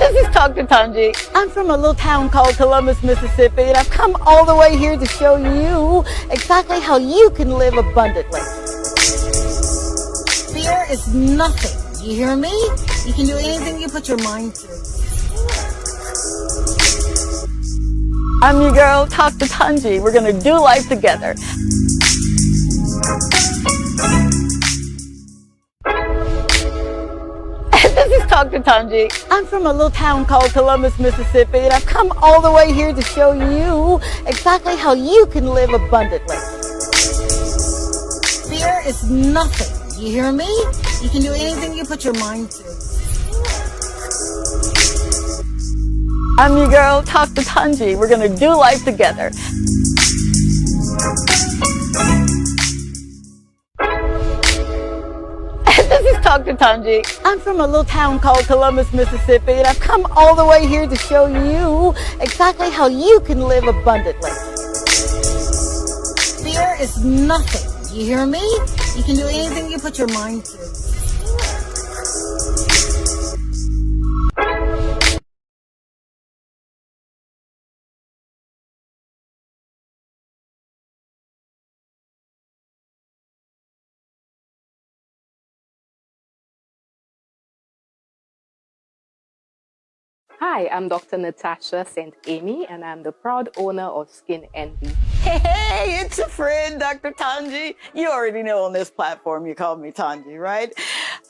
This is Dr. Tongie. I'm from a little town called Columbus, Mississippi, and I've come all the way here to show you exactly how you can live abundantly. Fear is nothing. You hear me? You can do anything you put your mind to. I'm your girl, Dr. Tongie. We're going to do life together. This is Dr. Tongie. I'm from a little town called Columbus, Mississippi, and I've come all the way here to show you exactly how you can live abundantly. Fear is nothing. You hear me? You can do anything you put your mind to. I'm your girl, Dr. Tongie. We're going to do life together. This is Dr. Tongie. I'm from a little town called Columbus, Mississippi, and I've come all the way here to show you exactly how you can live abundantly. Fear is nothing. You hear me? You can do anything you put your mind to. Hi, I'm Dr. Natasha St. Amy, and I'm the proud owner of Skin Envy. Hey, it's your friend, Dr. Tongie. You already know on this platform you call me Tongie, right?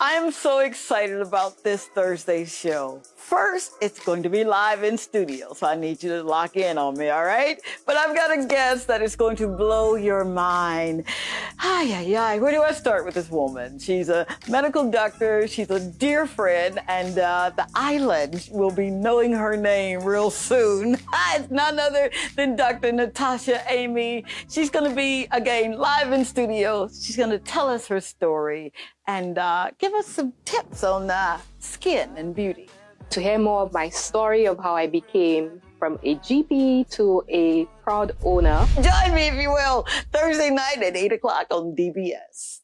I'm so excited about this Thursday show. First, it's going to be live in studio, so I need you to lock in on me, all right? But I've got a guest that is going to blow your mind. Where do I start with this woman? She's a medical doctor, she's a dear friend, and the island will be knowing her name real soon. It's none other than Dr. Natasha Amy. She's going to be, again, live in studio. She's going to tell us her story and give us some tips on skin and beauty. To hear more of my story of how I became from a GP to a proud owner, join me, if you will, Thursday night at 8 o'clock on DBS.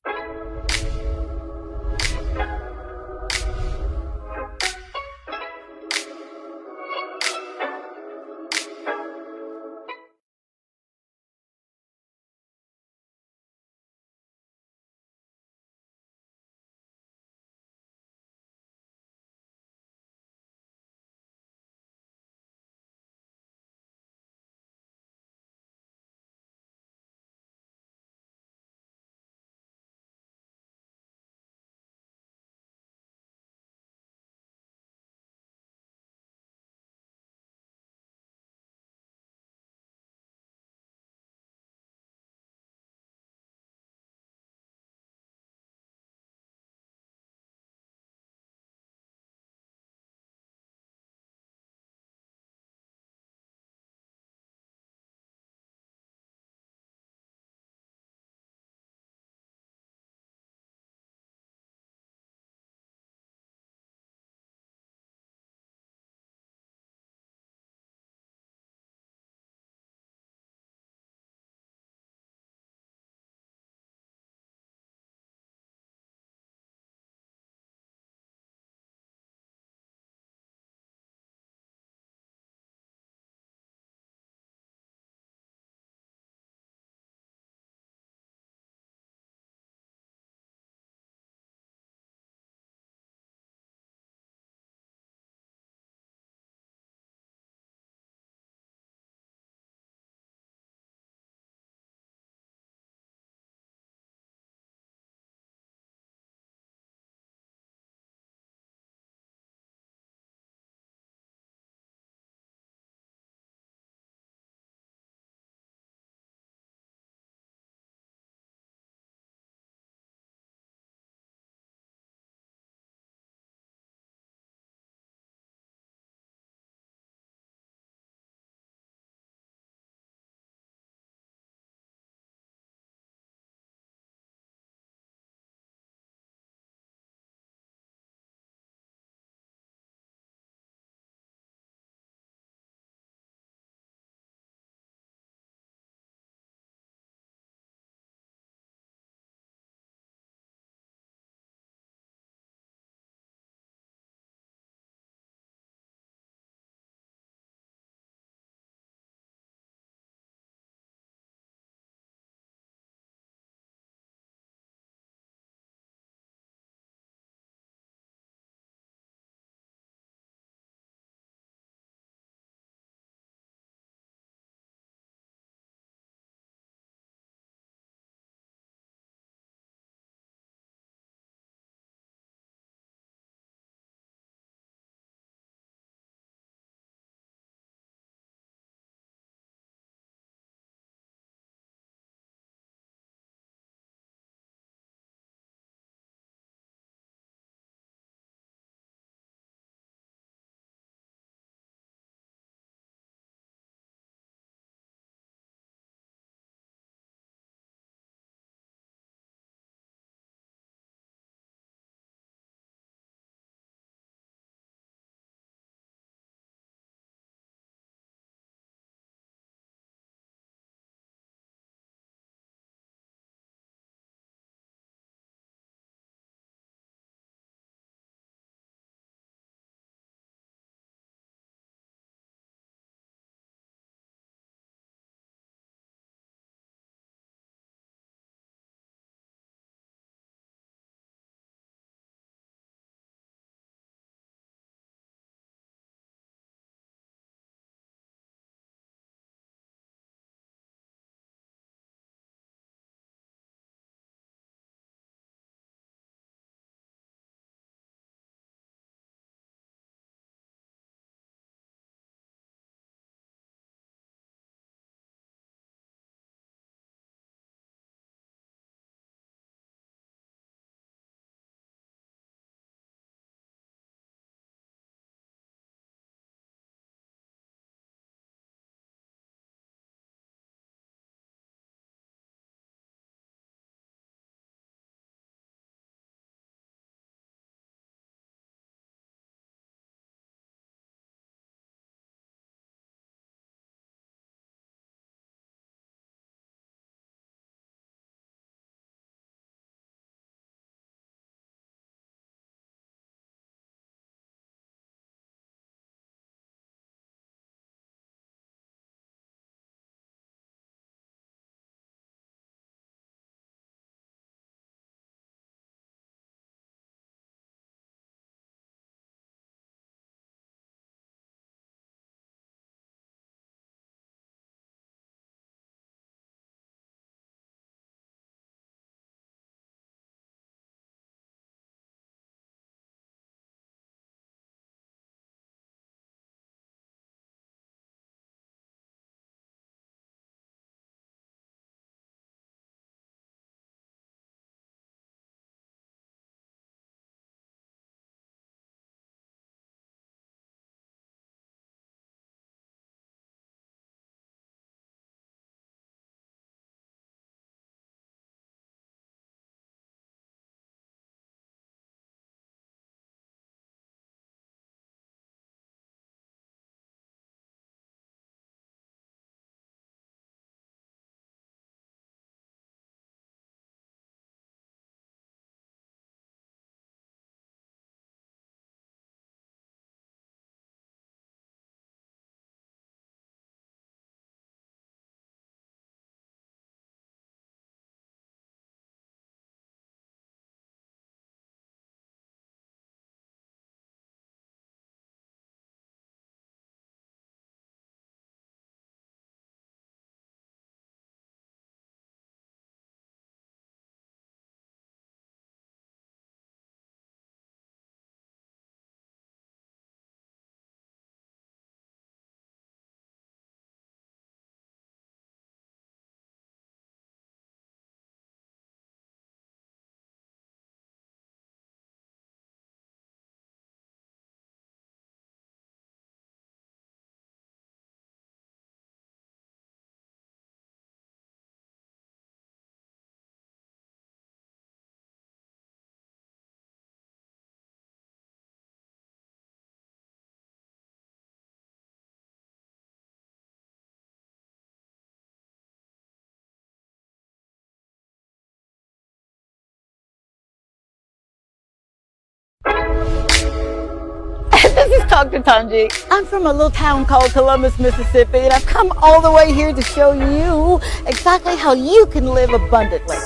This is Dr. Tongie. I'm from a little town called Columbus, Mississippi, and I've come all the way here to show you exactly how you can live abundantly.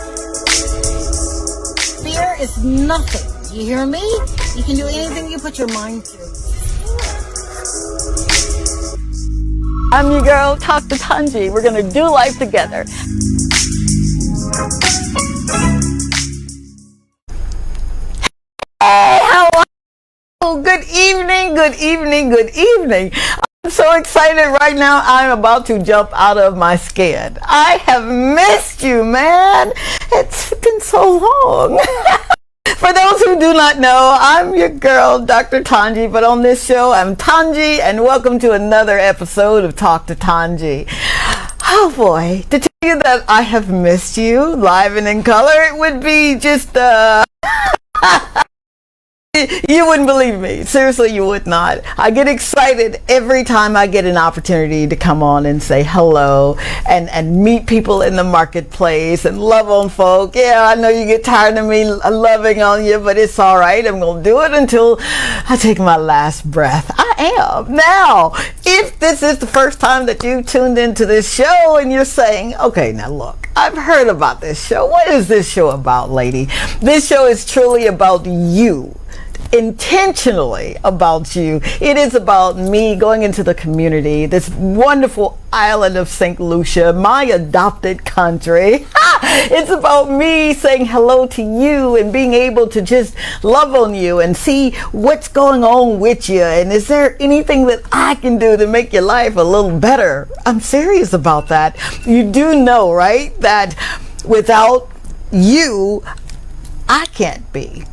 Fear is nothing. You hear me? You can do anything you put your mind to. I'm your girl, Dr. Tongie. We're going to do life together. Hey, how are you? Good evening, good evening, good evening. I'm so excited right now. I'm about to jump out of my skin. I have missed you, man. It's been so long. For those who do not know, I'm your girl, Dr. Tongie, but on this show, I'm Tongie, and welcome to another episode of Talk to Tongie. Oh boy, to tell you that I have missed you live and in color, it would be just, you wouldn't believe me. Seriously, you would not. I get excited every time I get an opportunity to come on and say hello and meet people in the marketplace and love on folk. Yeah, I know you get tired of me loving on you, but it's all right. I'm going to do it until I take my last breath. I am. Now, if this is the first time that you've tuned into this show and you're saying, okay, now look, I've heard about this show. What is this show about, lady? This show is truly about you. Intentionally about you. It is about me going into the community, this wonderful island of St. Lucia, my adopted country. It's about me saying hello to you and being able to just love on you and see what's going on with you, and is there anything that I can do to make your life a little better. I'm serious about that. You do know, right, that without you I can't be.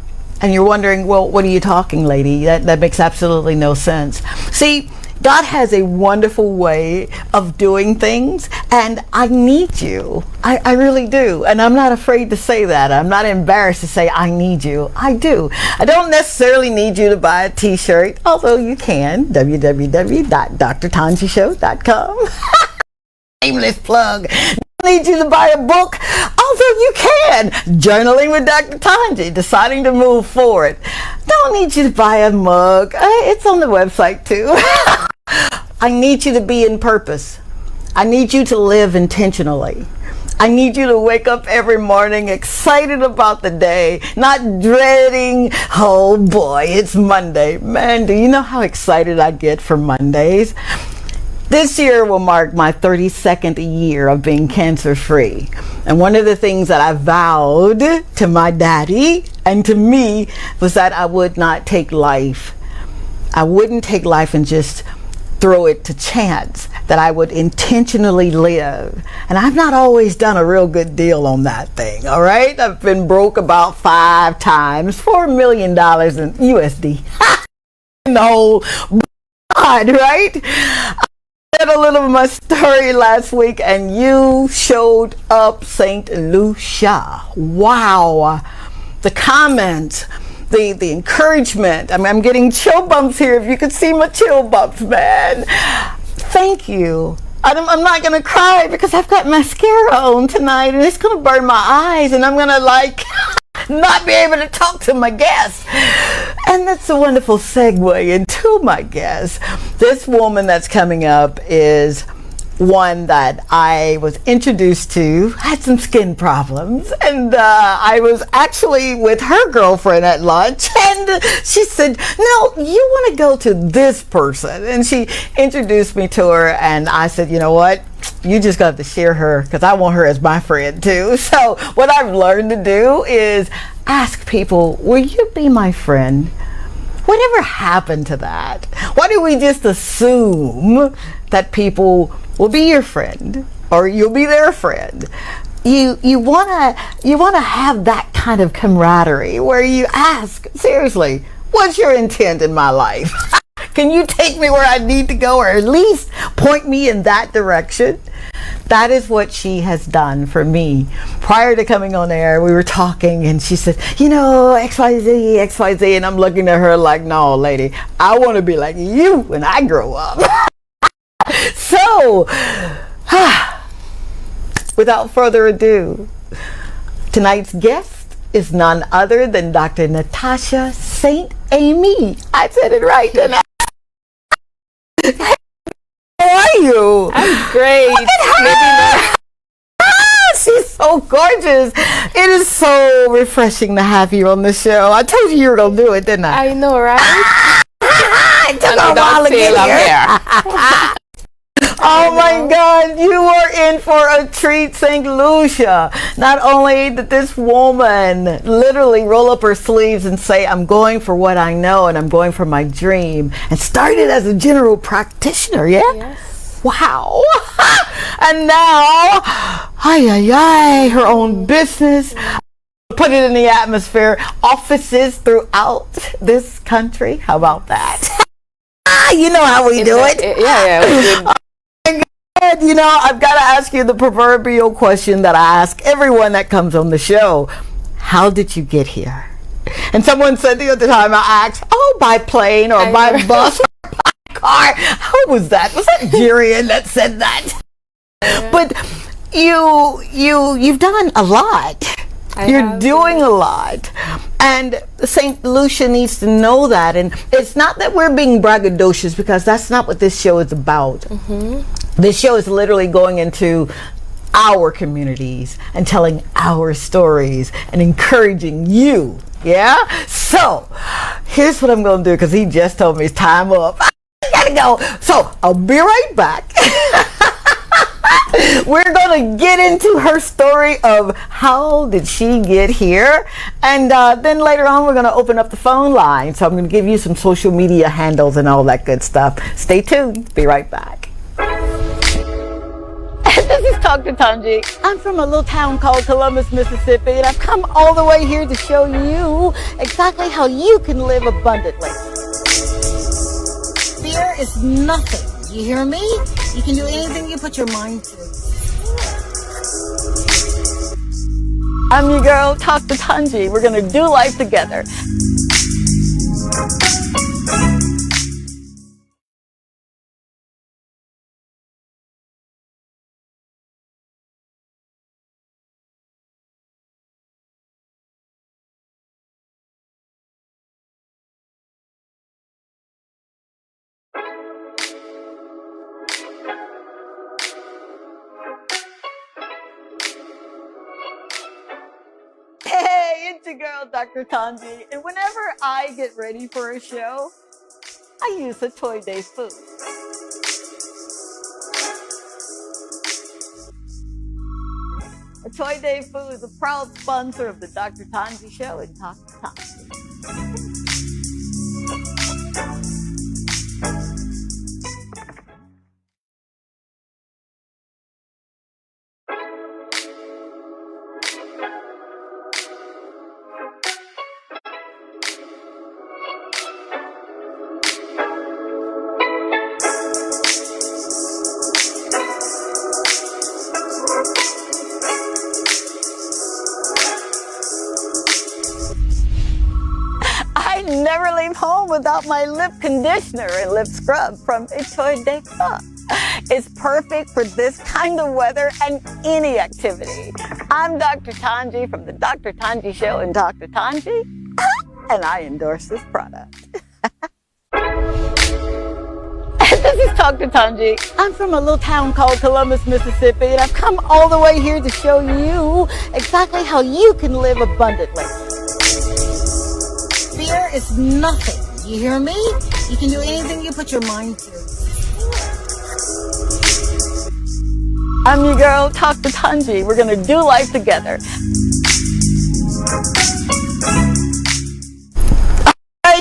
And you're wondering, well, what are you talking, lady? That makes absolutely no sense. See, God has a wonderful way of doing things, and I need you. I really do. And I'm not afraid to say that. I'm not embarrassed to say I need you. I do. I don't necessarily need you to buy a t-shirt, although you can. www.drtongieshow.com. Shameless plug. Need you to buy a book, although you can. Journaling with Dr. Tongie, deciding to move forward. Don't need you to buy a mug. It's on the website too. I need you to be in purpose. I need you to live intentionally. I need you to wake up every morning excited about the day, not dreading, oh boy, it's Monday. Man, do you know how excited I get for Mondays? This year will mark my 32nd year of being cancer-free. And one of the things that I vowed to my daddy and to me was that I would not take life. I wouldn't take life and just throw it to chance, that I would intentionally live. And I've not always done a real good deal on that thing, all right? I've been broke about 5 times, $4 million in USD. In the whole God, right? A little of my story last week, and you showed up, St. Lucia. Wow. The comments, the encouragement. I mean, I'm getting chill bumps here. If you could see my chill bumps, man. Thank you. I'm not going to cry because I've got mascara on tonight and it's going to burn my eyes, and I'm going to not be able to talk to my guests. And that's a wonderful segue into my guest. This woman that's coming up is one that I was introduced to, had some skin problems, and I was actually with her girlfriend at lunch, and she said, no, you want to go to this person, and she introduced me to her, and I said, you know what, you just got to share her because I want her as my friend too. So what I've learned to do is ask people, will you be my friend? Whatever happened to that? Why do we just assume that people will be your friend or you'll be their friend? You wanna have that kind of camaraderie where you ask, seriously, what's your intent in my life? Can you take me where I need to go, or at least point me in that direction? That is what she has done for me. Prior to coming on air, we were talking and she said, you know, XYZ, XYZ. And I'm looking at her like, no, lady, I want to be like you when I grow up. So, without further ado, tonight's guest is none other than Dr. Natasha St. Amy. I said it right, didn't I? How are you? I'm great. Look at her. She's so gorgeous. It is so refreshing to have you on the show. I told you were going to do it, didn't I? I know, right? It took a while to get here. Oh my God, you are in for a treat, St. Lucia. Not only did this woman literally roll up her sleeves and say, I'm going for what I know and I'm going for my dream, and started as a general practitioner, yeah? Yes. Wow. And now, her own business. Put it in the atmosphere. Offices throughout this country. How about that? You know how we do it. Yeah. You know, I've got to ask you the proverbial question that I ask everyone that comes on the show. How did you get here? And someone said the other time, I asked, by plane or by bus or by car. How was that? Was that Jirian that said that? Yeah. But you've done a lot. You're doing a lot. And St. Lucia needs to know that. And it's not that we're being braggadocious, because that's not what this show is about. This show is literally going into our communities and telling our stories and encouraging you. Yeah? So, here's what I'm going to do, because he just told me it's time up. I gotta go. So, I'll be right back. We're going to get into her story of how did she get here. And then later on, we're going to open up the phone line. So I'm going to give you some social media handles and all that good stuff. Stay tuned. Be right back. This is Dr. Tongie. I'm from a little town called Columbus, Mississippi, and I've come all the way here to show you exactly how you can live abundantly. Fear is nothing. You hear me? You can do anything you put your mind to. I'm your girl, Dr. Tongie. We're going to do life together. Hey, it's your girl, Dr. Tongie. And whenever I get ready for a show, I use a Toy Day food. A Toy Day food is a proud sponsor of the Dr. Tongie Show and Dr. Tongie. I never leave home without my lip conditioner and lip scrub from a Toy Day Club. It's perfect for this kind of weather and any activity. I'm Dr. Tongie from the Dr. Tongie Show and Dr. Tongie, and I endorse this product. This is Dr. Tongie. I'm from a little town called Columbus, Mississippi, and I've come all the way here to show you exactly how you can live abundantly. Fear is nothing. You hear me? You can do anything you put your mind to. I'm your girl, Dr. Tongie. We're going to do life together.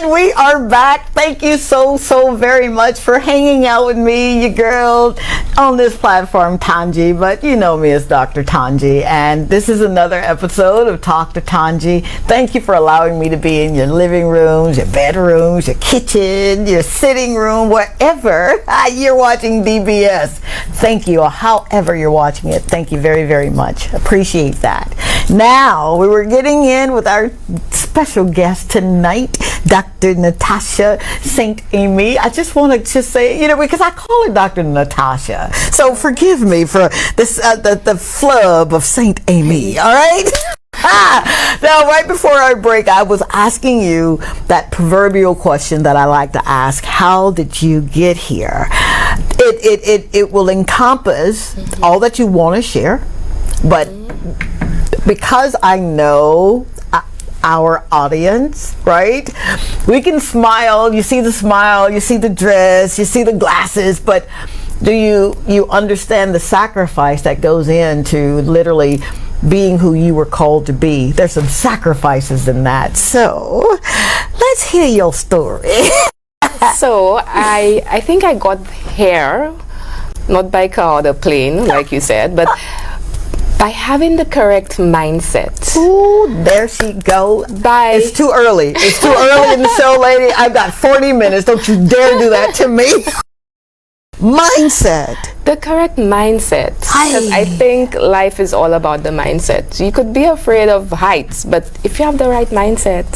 We are back. Thank you so very much for hanging out with me, your girl, on this platform, Tongie. But you know me as Dr. Tongie, and this is another episode of Talk to Tongie. Thank you for allowing me to be in your living rooms, your bedrooms, your kitchen, your sitting room, wherever you're watching DBS. Thank you, however you're watching it. Thank you very much. Appreciate that. Now, we were getting in with our special guest tonight, Dr. Natasha St. Amy. I just want to just say, because I call her Dr. Natasha. So forgive me for this, the flub of St. Amy, all right? Now, right before our break, I was asking you that proverbial question that I like to ask: how did you get here? It will encompass all that you want to share, but because I know our audience, right? We can smile. You see the smile, you see the dress, you see the glasses, but do you understand the sacrifice that goes into literally being who you were called to be? There's some sacrifices in that. So let's hear your story. So I think I got here not by car or the plane, like you said, but by having the correct mindset. Ooh, there she go. It's too early. It's too early in the show, lady. I've got 40 minutes. Don't you dare do that to me. Mindset. The correct mindset. Because I think life is all about the mindset. You could be afraid of heights, but if you have the right mindset,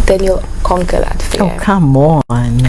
then you'll conquer that fear. Oh, come on.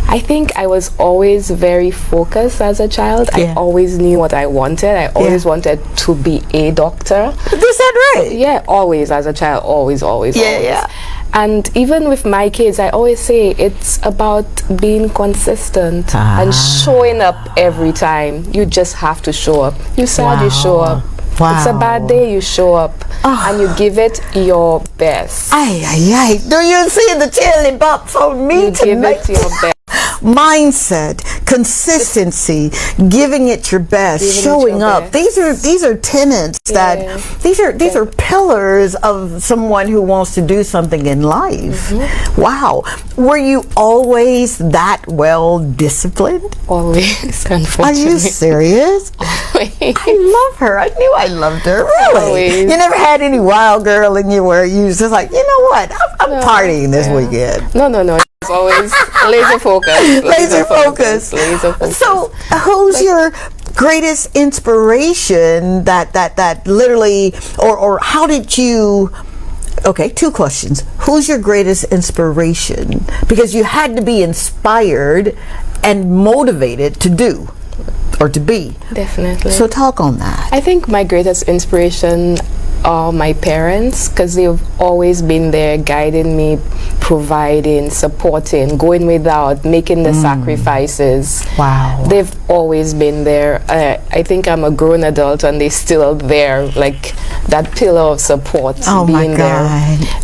I think I was always very focused as a child. Yeah. I always knew what I wanted. I always wanted to be a doctor. Is that right? Yeah, always as a child. Always. Yeah. And even with my kids, I always say it's about being consistent and showing up every time. You just have to show up. You sad, you show up. Wow. It's a bad day, you show up and you give it your best. Do you see the chili box on me You tonight? give it your best. Mindset, consistency, giving it your best, Giving it showing your up. best. These are tenets that these are pillars of someone who wants to do something in life. Wow. Were you always that well disciplined? Always, unfortunately. Are you serious? Always. I love her. I knew I loved her. Really? Always. You never had any wild girl in you where you was just like, you know what? I'm partying this weekend. No. It's always laser focus. Laser focus. So, who's your greatest inspiration that literally, or how did you? Okay, two questions. Who's your greatest inspiration? Because you had to be inspired and motivated to do or to be. Definitely. So talk on that. I think my greatest inspiration are my parents, because they've always been there guiding me, providing, supporting, going without, making the sacrifices. Wow. They've always been there. I think I'm a grown adult and they're still there, like that pillar of support being there.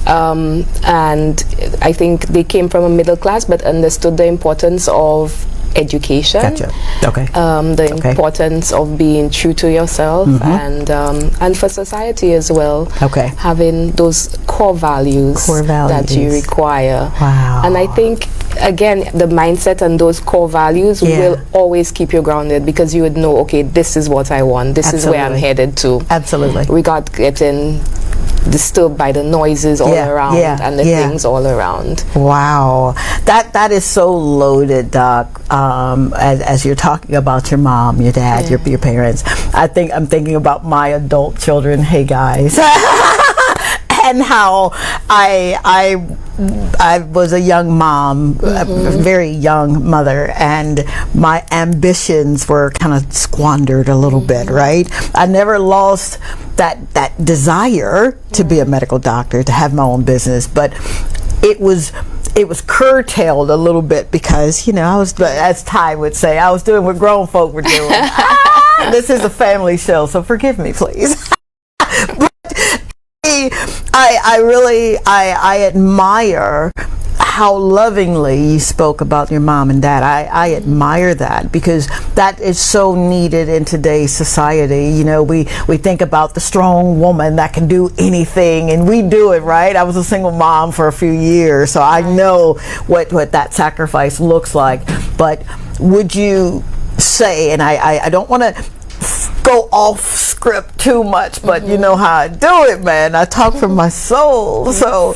And I think they came from a middle class but understood the importance of education. Gotcha. Okay. The importance of being true to yourself and for society as well. Okay. Having those core values that you require. Wow. And I think again the mindset and those core values will always keep you grounded, because you would know, okay, this is what I want. This is where I'm headed to. Absolutely. Without getting disturbed by the noises all around and the things all around. Wow, that is so loaded, Doc. As you're talking about your mom, your dad, your parents, I'm thinking about my adult children. Hey guys, and how I was a young mom, a very young mother, and my ambitions were kind of squandered a little bit, right? I never lost that desire to be a medical doctor, to have my own business, but it was curtailed a little bit because, you know, I was, as Ty would say, I was doing what grown folk were doing. This is a family show, so forgive me, please. I really admire how lovingly you spoke about your mom and dad. I admire that, because that is so needed in today's society. You know, we think about the strong woman that can do anything, and we do it, right? I was a single mom for a few years, so I know what that sacrifice looks like. But would you say, and I don't want to go off script too much, but you know how I do it, man. I talk from my soul. So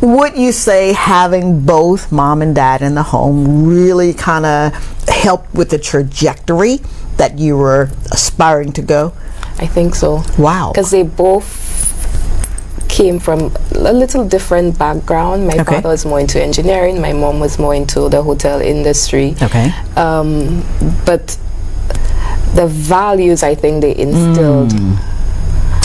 would you say having both mom and dad in the home really kind of helped with the trajectory that you were aspiring to go? I think so. Wow. Because they both came from a little different background. My father was more into engineering. My mom was more into the hotel industry. Okay. But the values I think they instilled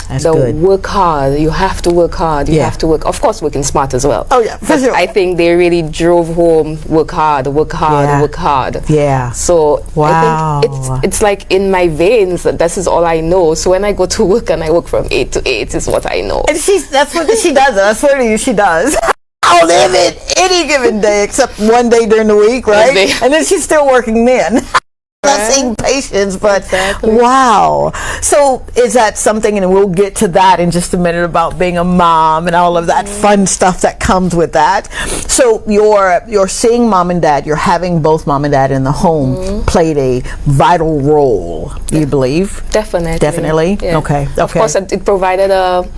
the good. work hard. You have to work hard. You have to work. Of course, working smart as well. Oh yeah, for but sure. I think they really drove home work hard, work hard, work hard. Yeah. So I think it's like in my veins that this is all I know. So when I go to work and I work from 8 to 8 is what I know. And that's what she does. I swear to you, she does. I'll live it any given day except one day during the week, right? And then she's still working then. Not seeing patients, but wow. So is that something, and we'll get to that in just a minute about being a mom and all of that fun stuff that comes with that. So you're seeing mom and dad, you're having both mom and dad in the home played a vital role, do you believe? Definitely. Yeah. Okay. Of course, it provided a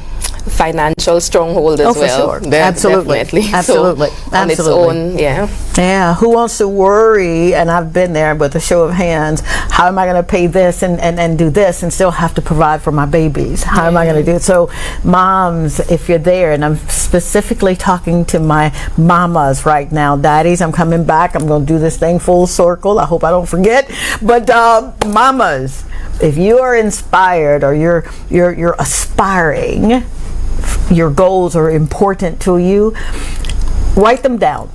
financial stronghold as well. For sure. Absolutely. So on its own, Yeah. Who wants to worry? And I've been there with a show of hands. How am I going to pay this and do this and still have to provide for my babies? How am I going to do it? So moms, if you're there, and I'm specifically talking to my mamas right now, daddies, I'm coming back. I'm going to do this thing full circle. I hope I don't forget. But mamas, if you are inspired or you're aspiring, your goals are important to you, write them down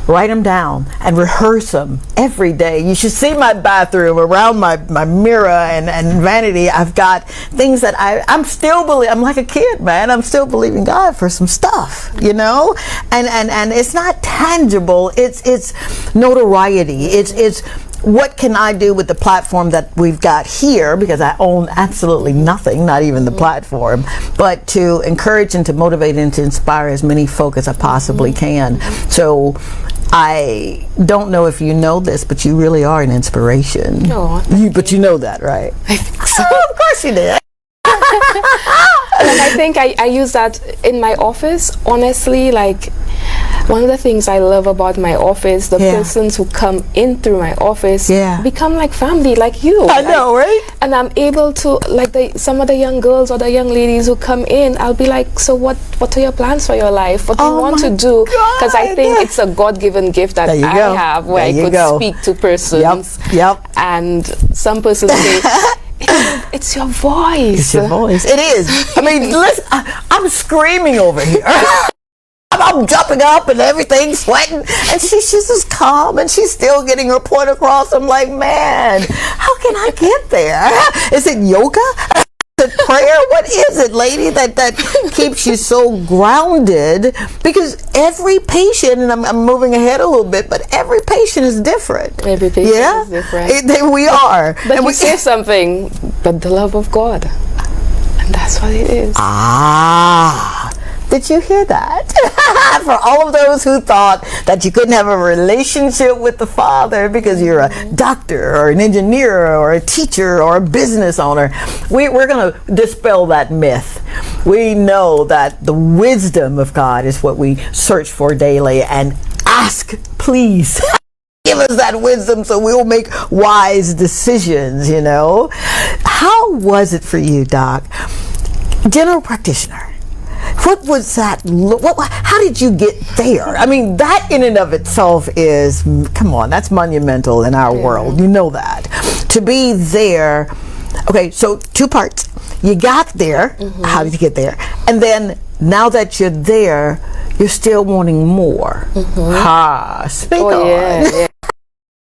and rehearse them every day. You should see my bathroom. Around my mirror and vanity, I've got things that I'm still believing. I'm like a kid, man. I'm still believing God for some stuff, and it's not tangible. It's notoriety. It's what can I do with the platform that we've got here, because I own absolutely nothing, not even the platform, but to encourage and to motivate and to inspire as many folk as I possibly can. So I don't know if you know this, but you really are an inspiration. But you know that, right? I think so. Oh, of course you did. And I think I use that in my office, honestly. Like, one of the things I love about my office, the persons who come in through my office become like family, like you. I know, right? And I'm able to, like, some of the young girls or the young ladies who come in, I'll be like, so what are your plans for your life? What do you want to do? Because I think it's a God-given gift that I have, where I could speak to persons. Yep. And some persons say, it's your voice. It's your voice. It is. I mean, listen, I'm screaming over here. I'm jumping up and everything, sweating, and she's just as calm, and she's still getting her point across. I'm like, man, how can I get there? Is it yoga? Is it prayer? What is it, lady, that keeps you so grounded? Because every patient, and I'm moving ahead a little bit, but every patient is different. Every patient is different. We are. But and we say something, but the love of God. And that's what it is. Did you hear that? For all of those who thought that you couldn't have a relationship with the Father because you're a doctor or an engineer or a teacher or a business owner, we're going to dispel that myth. We know that the wisdom of God is what we search for daily, and ask, please. Give us that wisdom so we'll make wise decisions, How was it for you, Doc? General practitioner. What was that? How did you get there? I mean, that in and of itself is, come on, that's monumental in our world. You know that. To be there. Okay, so two parts. You got there. How did you get there? And then now that you're there, you're still wanting more. Speak on.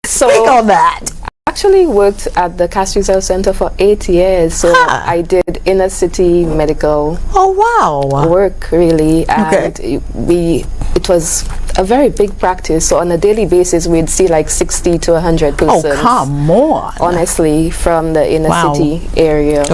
Speak on that. Actually worked at the Cass Result Center for 8 years, so I did inner city medical work, really, and it was a very big practice. So on a daily basis we'd see like 60 to 100 persons. Oh, come on. Honestly, from the inner city area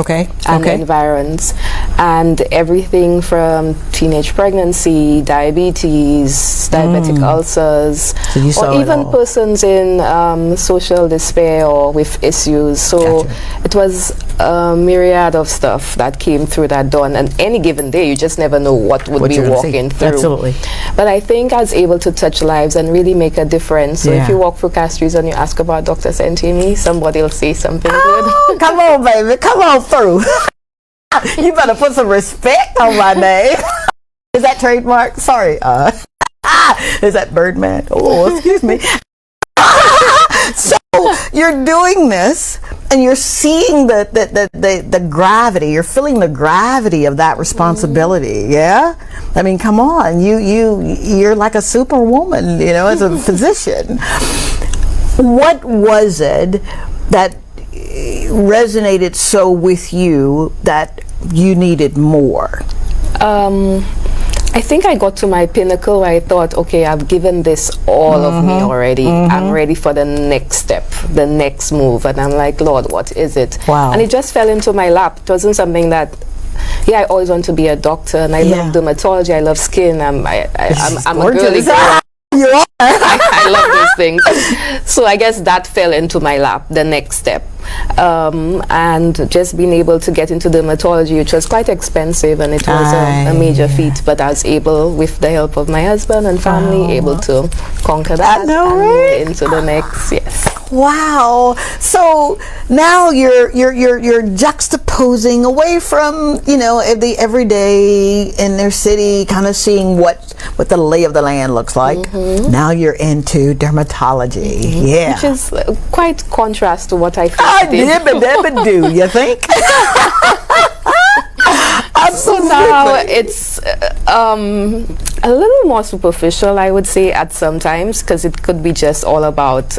and environs, and everything from teenage pregnancy, diabetes, diabetic ulcers, or even persons in social despair or with issues. So it was a myriad of stuff that came through that door, and any given day you just never know what would be walking through. Absolutely. But I think I was able to touch lives and really make a difference. So if you walk through Castries and you ask about Dr. Sentimi, somebody will say something good. Come on, baby, come on through. You better put some respect on my name. Is that trademark? Sorry. Is that Birdman? Oh, excuse me. So you're doing this, And you're seeing the gravity. You're feeling the gravity of that responsibility. Yeah, I mean, come on, you're like a superwoman, you know, as a physician. What was it that resonated so with you that you needed more? I think I got to my pinnacle where I thought, okay, I've given this all of me already. I'm ready for the next step, the next move. And I'm like, Lord, what is it? Wow. And it just fell into my lap. It wasn't something that, I always want to be a doctor, and I love dermatology, I love skin. I'm a girly girl. You are. I love these things. So I guess that fell into my lap, the next step. And just being able to get into dermatology, which was quite expensive, and it was a major feat, but I was able, with the help of my husband and family, able to conquer that and move into the next. Yes. Wow. So now you're juxtaposing away from, you know, the everyday in their city, kind of seeing what the lay of the land looks like. Now you're into dermatology. Yeah. Which is quite contrast to what I feel. Do you think? Absolutely. So now it's a little more superficial, I would say, at some times, because it could be just all about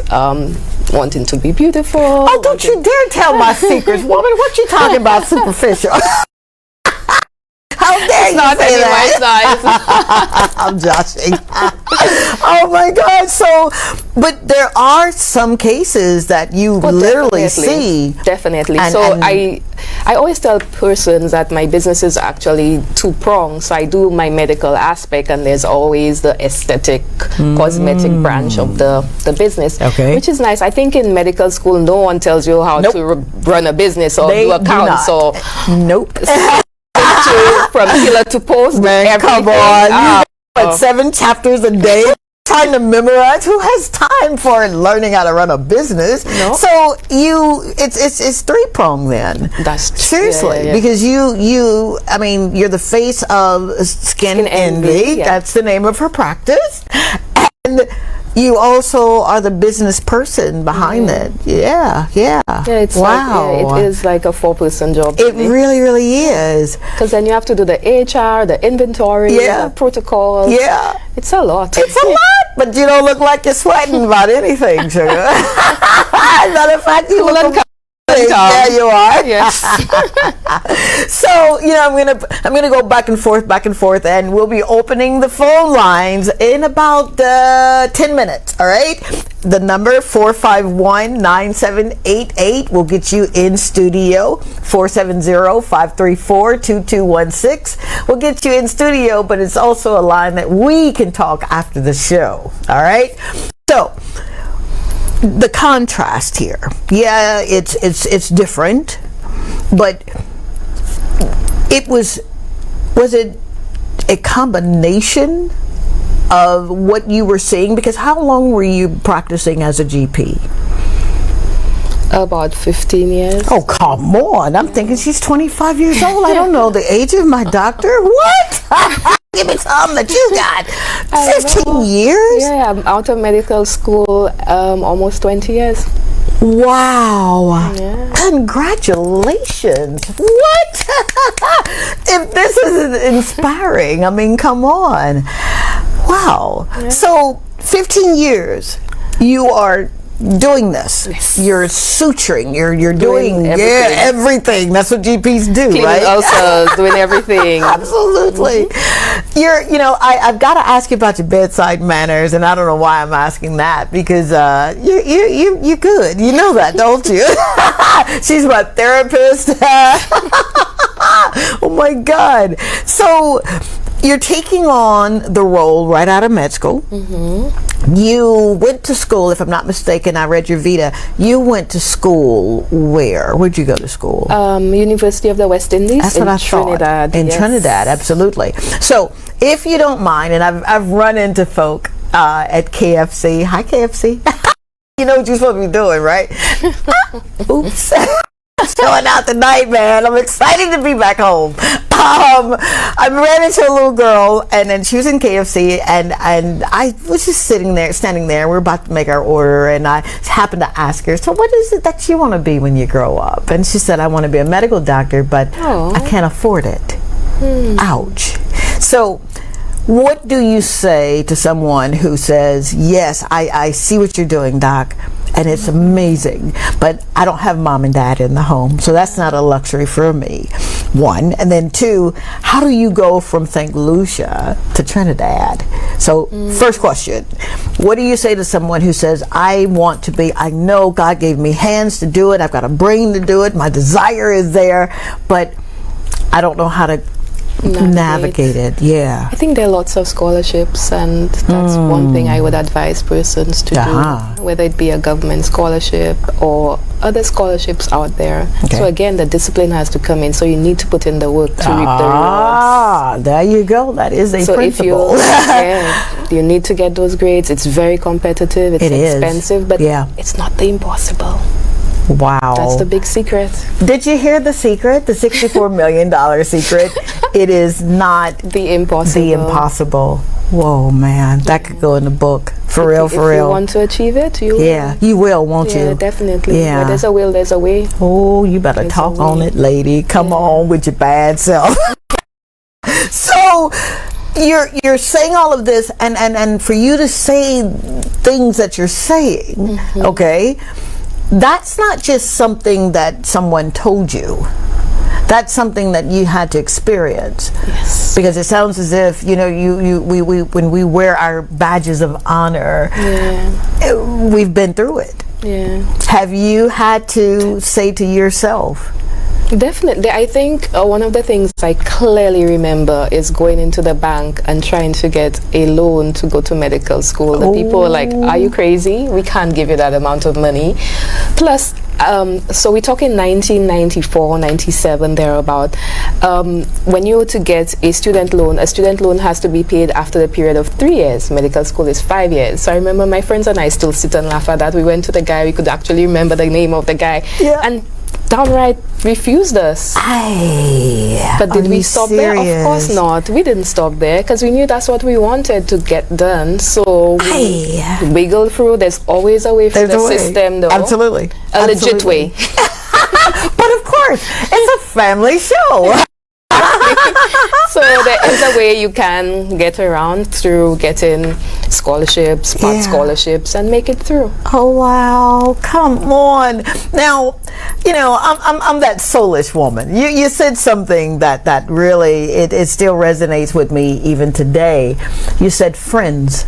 wanting to be beautiful. Oh, don't you dare tell my secrets, woman. What you talking about superficial? How dare you say that? I'm joshing. Oh my God. So, but there are some cases that you literally see. Definitely. I always tell persons that my business is actually two-pronged. So I do my medical aspect, and there's always the aesthetic, cosmetic branch of the business, which is nice. I think in medical school, no one tells you how to run a business or do accounts. So nope. From pillar to post, man, come on. You 7 chapters a day trying to memorize. Who has time for learning how to run a business? No. So it's three-pronged then. That's seriously, because you I mean, you're the face of Skin Envy. That's the name of her practice, and you also are the business person behind it. Yeah. It's wow. It is like a 4-person job. It really, really is. Because then you have to do the HR, the inventory, the protocol. Yeah. It's a lot. It's a lot, but you don't look like you're sweating about anything, sugar. As a matter of fact, you look yeah, you are. Yes. So, you know, I'm gonna go back and forth, and we'll be opening the phone lines in about 10 minutes. All right. The number 451-9788 will get you in studio. 470-534-2216 will get you in studio, but it's also a line that we can talk after the show. All right. So, the contrast here, it's different, but was it a combination of what you were seeing? Because how long were you practicing as a GP? About 15 years. Oh, come on. I'm thinking she's 25 years old. I don't know the age of my doctor. What? Give me something that you got. 15 years? Yeah, I'm out of medical school almost 20 years. Wow. Yeah. Congratulations. What? If this isn't inspiring, I mean, come on. Wow. Yeah. So, 15 years, you are doing this. Yes. You're suturing. You're doing everything. That's what GPs do, cleaning right? Also doing everything. Absolutely. I've got to ask you about your bedside manners, and I don't know why I'm asking that, because you're good. You know that, don't you? She's my therapist. Oh my God. So you're taking on the role right out of med school. You went to school, if I'm not mistaken, I read your Vita. You went to school where? Where'd you go to school? University of the West Indies. That's what I Trinidad. thought. In Trinidad, absolutely. So, if you don't mind, and I've run into folk at KFC. Hi, KFC. You know what you're supposed to be doing, right? Oops. Showing out tonight, man. I'm excited to be back home. I ran into a little girl, and then she was in KFC, and I was just standing there. We're about to make our order, and I happened to ask her, so what is it that you want to be when you grow up? And she said, I want to be a medical doctor, but I can't afford it. Ouch. So what do you say to someone who says, yes, I see what you're doing, Doc, and it's amazing, but I don't have mom and dad in the home, so that's not a luxury for me, one. And then two, how do you go from St. Lucia to Trinidad? So first question, what do you say to someone who says, I know God gave me hands to do it, I've got a brain to do it, my desire is there, but I don't know how to navigate it. Yeah, I think there are lots of scholarships, and that's one thing I would advise persons to do, whether it be a government scholarship or other scholarships out there. So again, the discipline has to come in, so you need to put in the work to reap the rewards. There you go. That is a principle. If you need to get those grades. It's very competitive, it's expensive, but it's not the impossible. Wow. That's the big secret. Did you hear the secret? The $64 million secret? It is not the impossible. Whoa, man. That could go in the book. For real. If you want to achieve it, you will. Yeah, you will, won't you? Yeah, definitely. Yeah. Where there's a will, there's a way. Oh, you better talk on it, lady. Come on with your bad self. So you're saying all of this, and for you to say things that you're saying, okay, that's not just something that someone told you. That's something that you had to experience. Yes. Because it sounds as if, you know, we when we wear our badges of honor, we've been through it. Yeah. Have you had to say to yourself? Definitely. I think one of the things I clearly remember is going into the bank and trying to get a loan to go to medical school. The people were like, are you crazy? We can't give you that amount of money. Plus, so we're talking 1994, 97, thereabout. When you were to get a student loan has to be paid after the period of 3 years. Medical school is 5 years. So I remember my friends and I still sit and laugh at that. We went to the guy, we could actually remember the name of the guy. And downright refused us. But did we stop there? Of course not. We didn't stop there because we knew that's what we wanted to get done. So we wiggled through. There's always a way for the system, though. Absolutely. A legit way. But of course, it's a family show. So there is a way you can get around through getting scholarships, part scholarships, and make it through. Oh wow! Come on. Now, you know, I'm that soulish woman. You said something that really it still resonates with me even today. You said friends,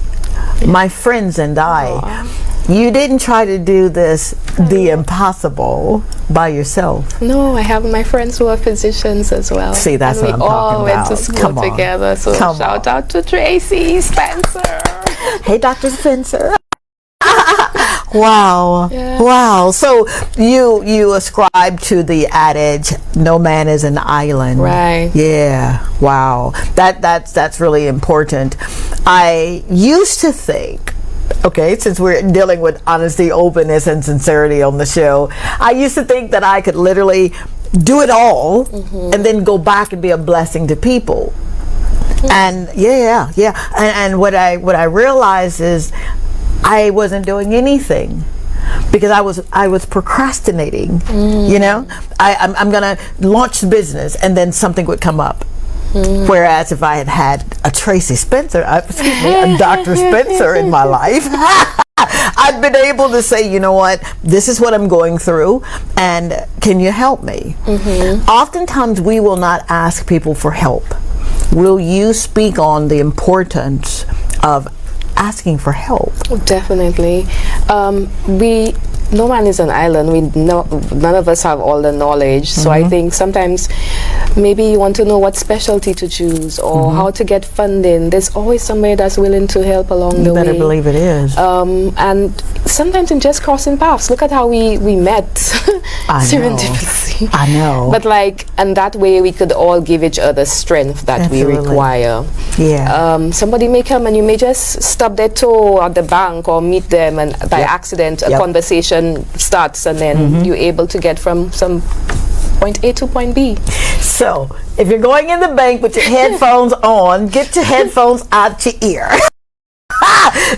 my friends and I. You didn't try to do this, the impossible, by yourself. No, I have my friends who are physicians as well. See, that's what I'm talking about. We all went to school together, so shout out to Tracy Spencer. Hey, Dr. Spencer. Wow. Yeah. Wow. So you ascribe to the adage, no man is an island. Right. Yeah. Wow. That's really important. I used to think, okay, since we're dealing with honesty, openness, and sincerity on the show, I used to think that I could literally do it all and then go back and be a blessing to people. And and what I realized is I wasn't doing anything because I was procrastinating. You know, I'm gonna launch the business and then something would come up. Whereas if I had a Tracy Spencer, a Dr. Spencer in my life, I've been able to say, you know what, this is what I'm going through, and can you help me? Oftentimes we will not ask people for help. Will you speak on the importance of asking for help? Definitely. No man is an island. None of us have all the knowledge. So I think sometimes maybe you want to know what specialty to choose or how to get funding. There's always somebody that's willing to help along the way. You better believe it is. And sometimes in just crossing paths. Look at how we met. Serendipity. I know. But and that way we could all give each other strength that we require. Yeah. Somebody may come and you may just stub their toe at the bank or meet them, and by accident a conversation starts, and then you're able to get from some point A to point B. So, if you're going in the bank with your headphones on, get your headphones out your ear.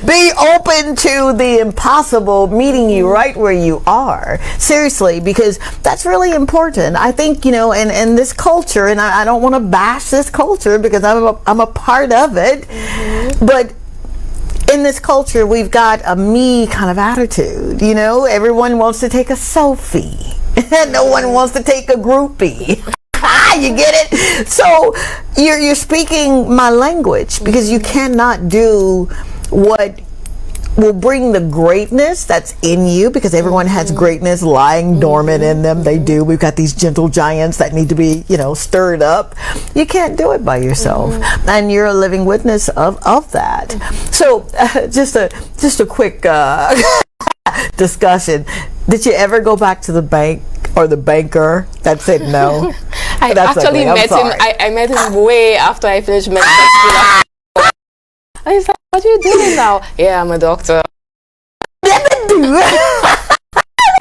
Be open to the impossible meeting you right where you are. Seriously, because that's really important. I think, in this culture, and I don't want to bash this culture because I'm a part of it, but in this culture, we've got a me kind of attitude. Everyone wants to take a selfie. No one wants to take a groupie. You get it? So you're speaking my language because you cannot do what will bring the greatness that's in you, because everyone has greatness lying dormant in them. They do. We've got these gentle giants that need to be, stirred up. You can't do it by yourself. And you're a living witness of that. So just a quick discussion. Did you ever go back to the bank or the banker that said no? I actually met him. I met him way after I finished medical school. And he's like, "What are you doing now?" "Yeah, I'm a doctor."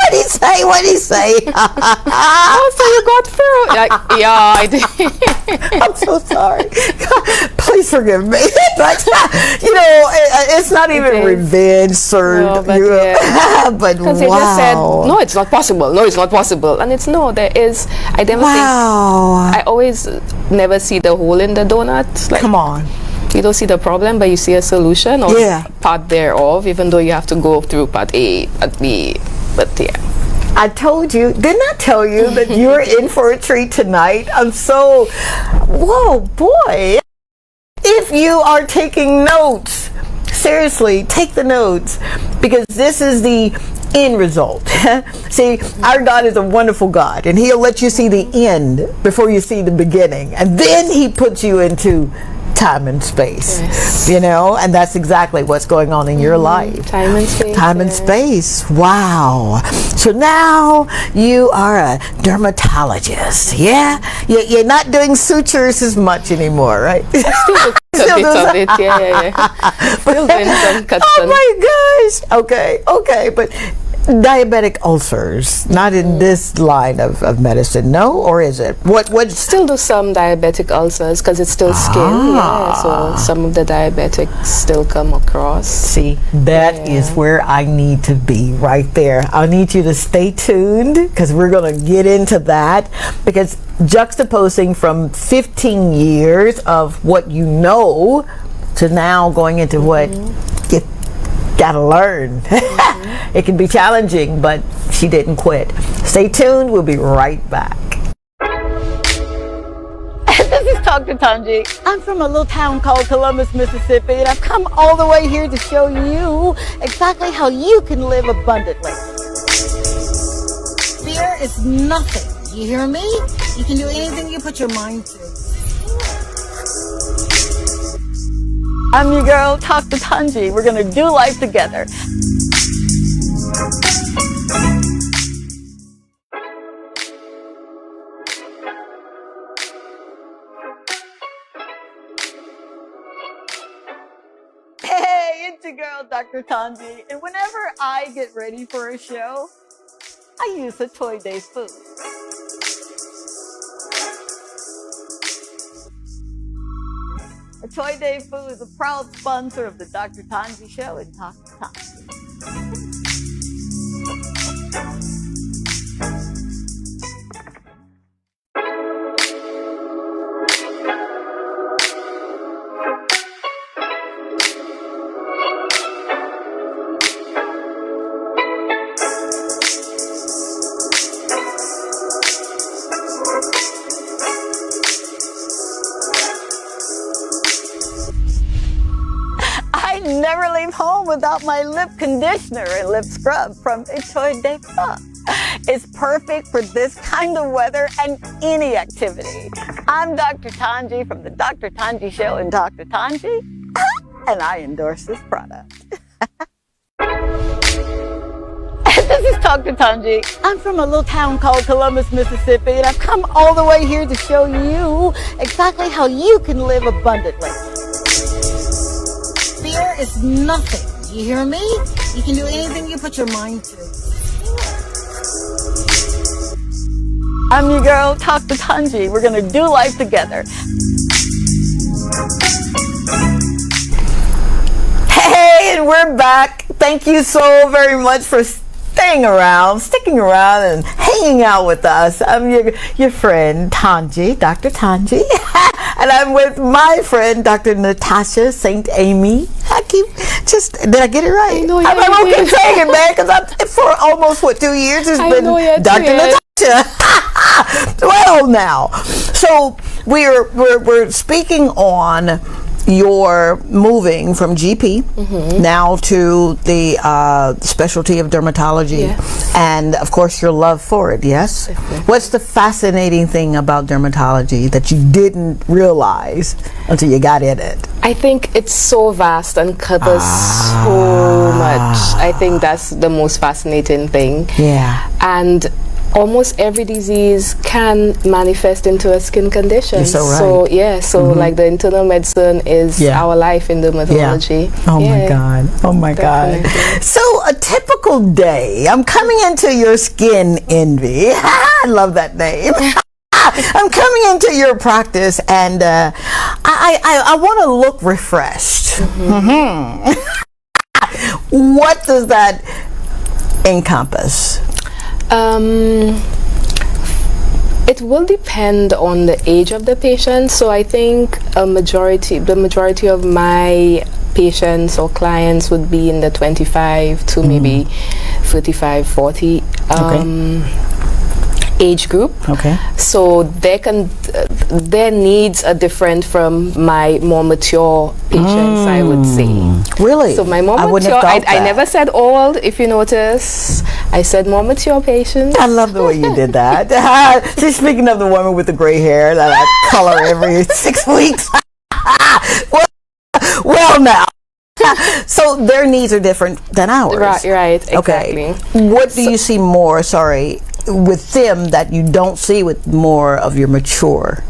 What'd he say? Oh, so you got through? Like, yeah, I did. I'm so sorry. Please forgive me. But, it's not even revenge served. No, but but they wow. just said, "No, it's not possible. No, it's not possible." And it's no, there is. I never think. I always never see the hole in the donut. Like, come on. You don't see the problem, but you see a solution or part thereof, even though you have to go through part A, part B. But yeah. I told you, didn't I tell you that you're in for a treat tonight? I'm so, whoa, boy. If you are taking notes, seriously, take the notes, because this is the end result. See, our God is a wonderful God, and He'll let you see the end before you see the beginning. And then He puts you into time and space, and that's exactly what's going on in your life. Time and space. Time and space. Wow. So now you are a dermatologist. Yeah? You're not doing sutures as much anymore, right? Still do a bit of it. Yeah. Still doing some cuts. Oh my gosh. Okay. But diabetic ulcers, not in this line of medicine, no? Or is it? What? Still do some diabetic ulcers because it's still skin. Yeah, so some of the diabetics still come across. See, that is where I need to be, right there. I need you to stay tuned, because we're going to get into that, because juxtaposing from 15 years of what you know to now going into what you gotta learn. It can be challenging, but she didn't quit. Stay tuned. We'll be right back. This is Dr. Tongie. I'm from a little town called Columbus, Mississippi, and I've come all the way here to show you exactly how you can live abundantly. Fear is nothing. You hear me? You can do anything you put your mind to. I'm your girl, Dr. Tongie. We're going to do life together. Hey, it's your girl, Dr. Tongie. And whenever I get ready for a show, I use a Toy Day food. Toy Day Food is a proud sponsor of the Dr. Tongie Show and Dr. Tongie. Never leave home without my lip conditioner and lip scrub from Toy Day Food. It's perfect for this kind of weather and any activity. I'm Dr. Tongie from the Dr. Tongie Show and Dr. Tongie, and I endorse this product. This is Dr. Tongie. I'm from a little town called Columbus, Mississippi, and I've come all the way here to show you exactly how you can live abundantly. Fear is nothing. You hear me? You can do anything you put your mind to. I'm your girl, Dr. Tongie. We're going to do life together. Hey, and we're back. Thank you so very much for sticking around and hanging out with us. I'm your friend, Tongie, Dr. Tongie. And I'm with my friend, Dr. Natasha St. Amy. Did I get it right? I know you I'm okay saying it, man, because for almost, 2 years, it's been Dr. Natasha. Well, now, so we're speaking on your moving from GP now to the specialty of dermatology, and of course your love for it. Yes. What's the fascinating thing about dermatology that you didn't realize until you got in it? I think it's so vast and covers so much. I think that's the most fascinating thing. Yeah. And almost every disease can manifest into a skin condition. You're so right. So like the internal medicine is our life in dermatology. Yeah. Oh my God. So a typical day, I'm coming into your Skin Envy. I love that name. I'm coming into your practice, and I want to look refreshed. What does that encompass? It will depend on the age of the patient. So I think the majority of my patients or clients would be in the 25 to maybe 35, 40 age group. Okay. So their needs are different from my more mature patients, I would say. Really? So my more mature, I never said old, if you notice. I said more mature patients. I love the way you did that. See, speaking of the woman with the gray hair that I color every 6 weeks. well now. So their needs are different than ours. Right, exactly. Okay. What do you see more, with them that you don't see with more of your mature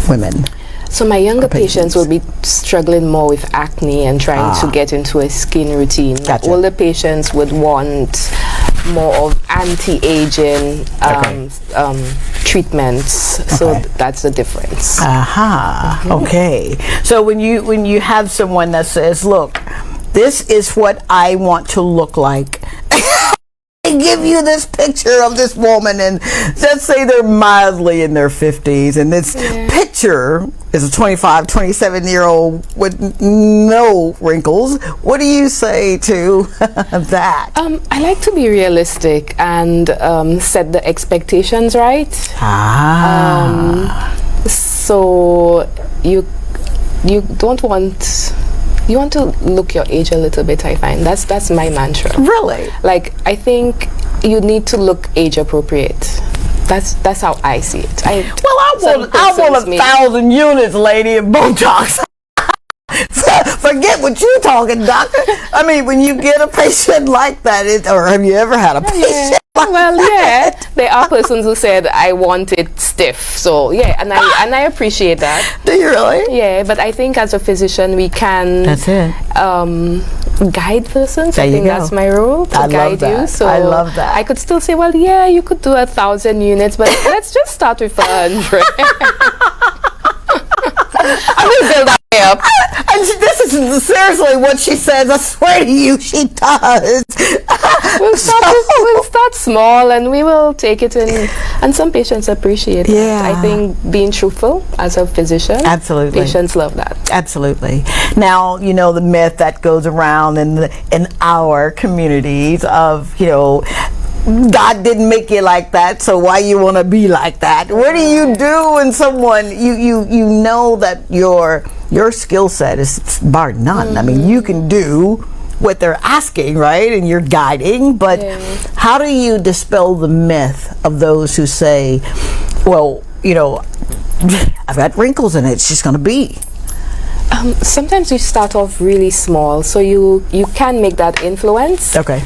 women? So my younger patients will be struggling more with acne and trying to get into a skin routine. Gotcha. Older patients would want more of anti-aging treatments. So that's the difference. Okay. So when you have someone that says, look, this is what I want to look like, give you this picture of this woman, and let's say they're mildly in their 50s, and this picture is a 25, 27-year-old with no wrinkles. What do you say to that? I like to be realistic and set the expectations right. So you don't want... You want to look your age a little bit, I find. That's my mantra. Really? Like, I think you need to look age appropriate. That's how I see it. I want 1,000 units, lady, of Botox. Forget what you're talking, doctor. I mean, when you get a patient like that, or have you ever had a patient like that? There are persons who said, I want it stiff. So, and I appreciate that. Do you really? Yeah, but I think as a physician, we can... That's it. Guide persons. I think that's my role, to guide you. So I love that. I could still say, well, you could do 1,000 units, but let's just start with 100. I'm going to build that way up. And this is seriously what she says. I swear to you, she does. We'll start small, and we will take it in. And some patients appreciate that. I think being truthful as a physician, absolutely, patients love that. Absolutely. Now, the myth that goes around in our communities of, God didn't make you like that, so why you want to be like that? What do you do when someone you know that your skill set is bar none? I mean, you can do what they're asking, right? And you're guiding, but how do you dispel the myth of those who say, well, I've got wrinkles in it, it's just going to be? Sometimes you start off really small, so you can make that influence. Okay.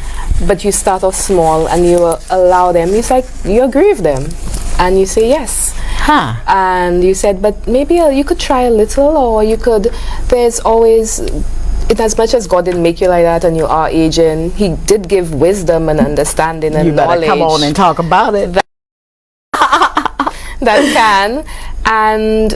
But you start off small and you allow them. It's like you agree with them, and you say yes. And you said, but maybe you could try a little, or you could. There's always, in as much as God didn't make you like that, and you are aging, He did give wisdom and understanding and knowledge. You better come on and talk about it. that can, and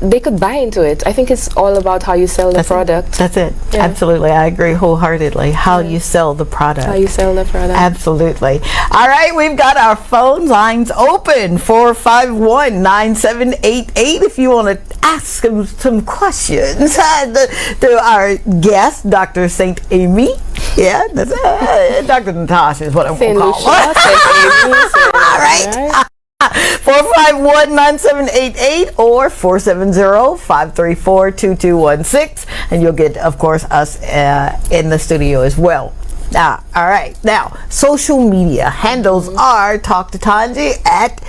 they could buy into it. I think it's all about how you sell the product. That's it. Yeah. Absolutely. I agree wholeheartedly. How you sell the product. How you sell the product. Absolutely. All right, we've got our phone lines open, 451-9788, if you want to ask some questions to our guest, Dr. St. Amy. Yeah, that's Dr. Natasha is what I'm going to call her. All right. 451-9788 or 470-534-2216, and you'll get, of course, us in the studio as well. All right. Now, social media handles are Talk to Tongie at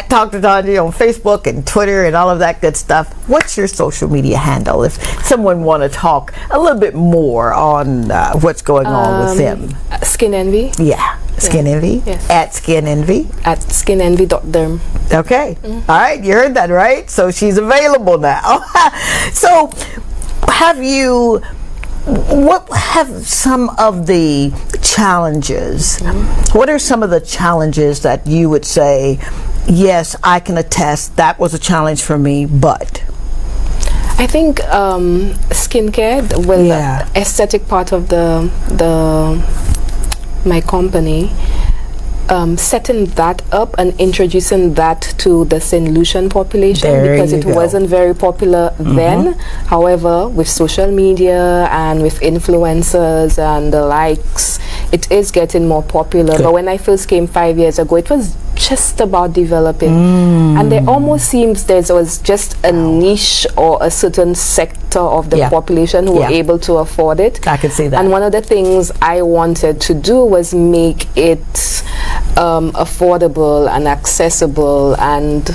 Talk to Tongie on Facebook and Twitter and all of that good stuff. What's your social media handle if someone want to talk a little bit more on what's going on with them? Skin Envy. Yeah. Skin Envy. Yes. At Skin Envy. At skinenvy.derm. Okay. All right. You heard that, right? So she's available now. So what have some of the challenges? What are some of the challenges that you would say, yes, I can attest that was a challenge for me, but? I think skincare, the aesthetic part of my company, setting that up and introducing that to the St. Lucian population, because it wasn't very popular then. However, with social media and with influencers and the likes, it is getting more popular. But when I first came 5 years ago, it was just about developing, and there almost seems there was just a niche or a certain sector of the population who were able to afford it. I could see that. And one of the things I wanted to do was make it affordable and accessible, and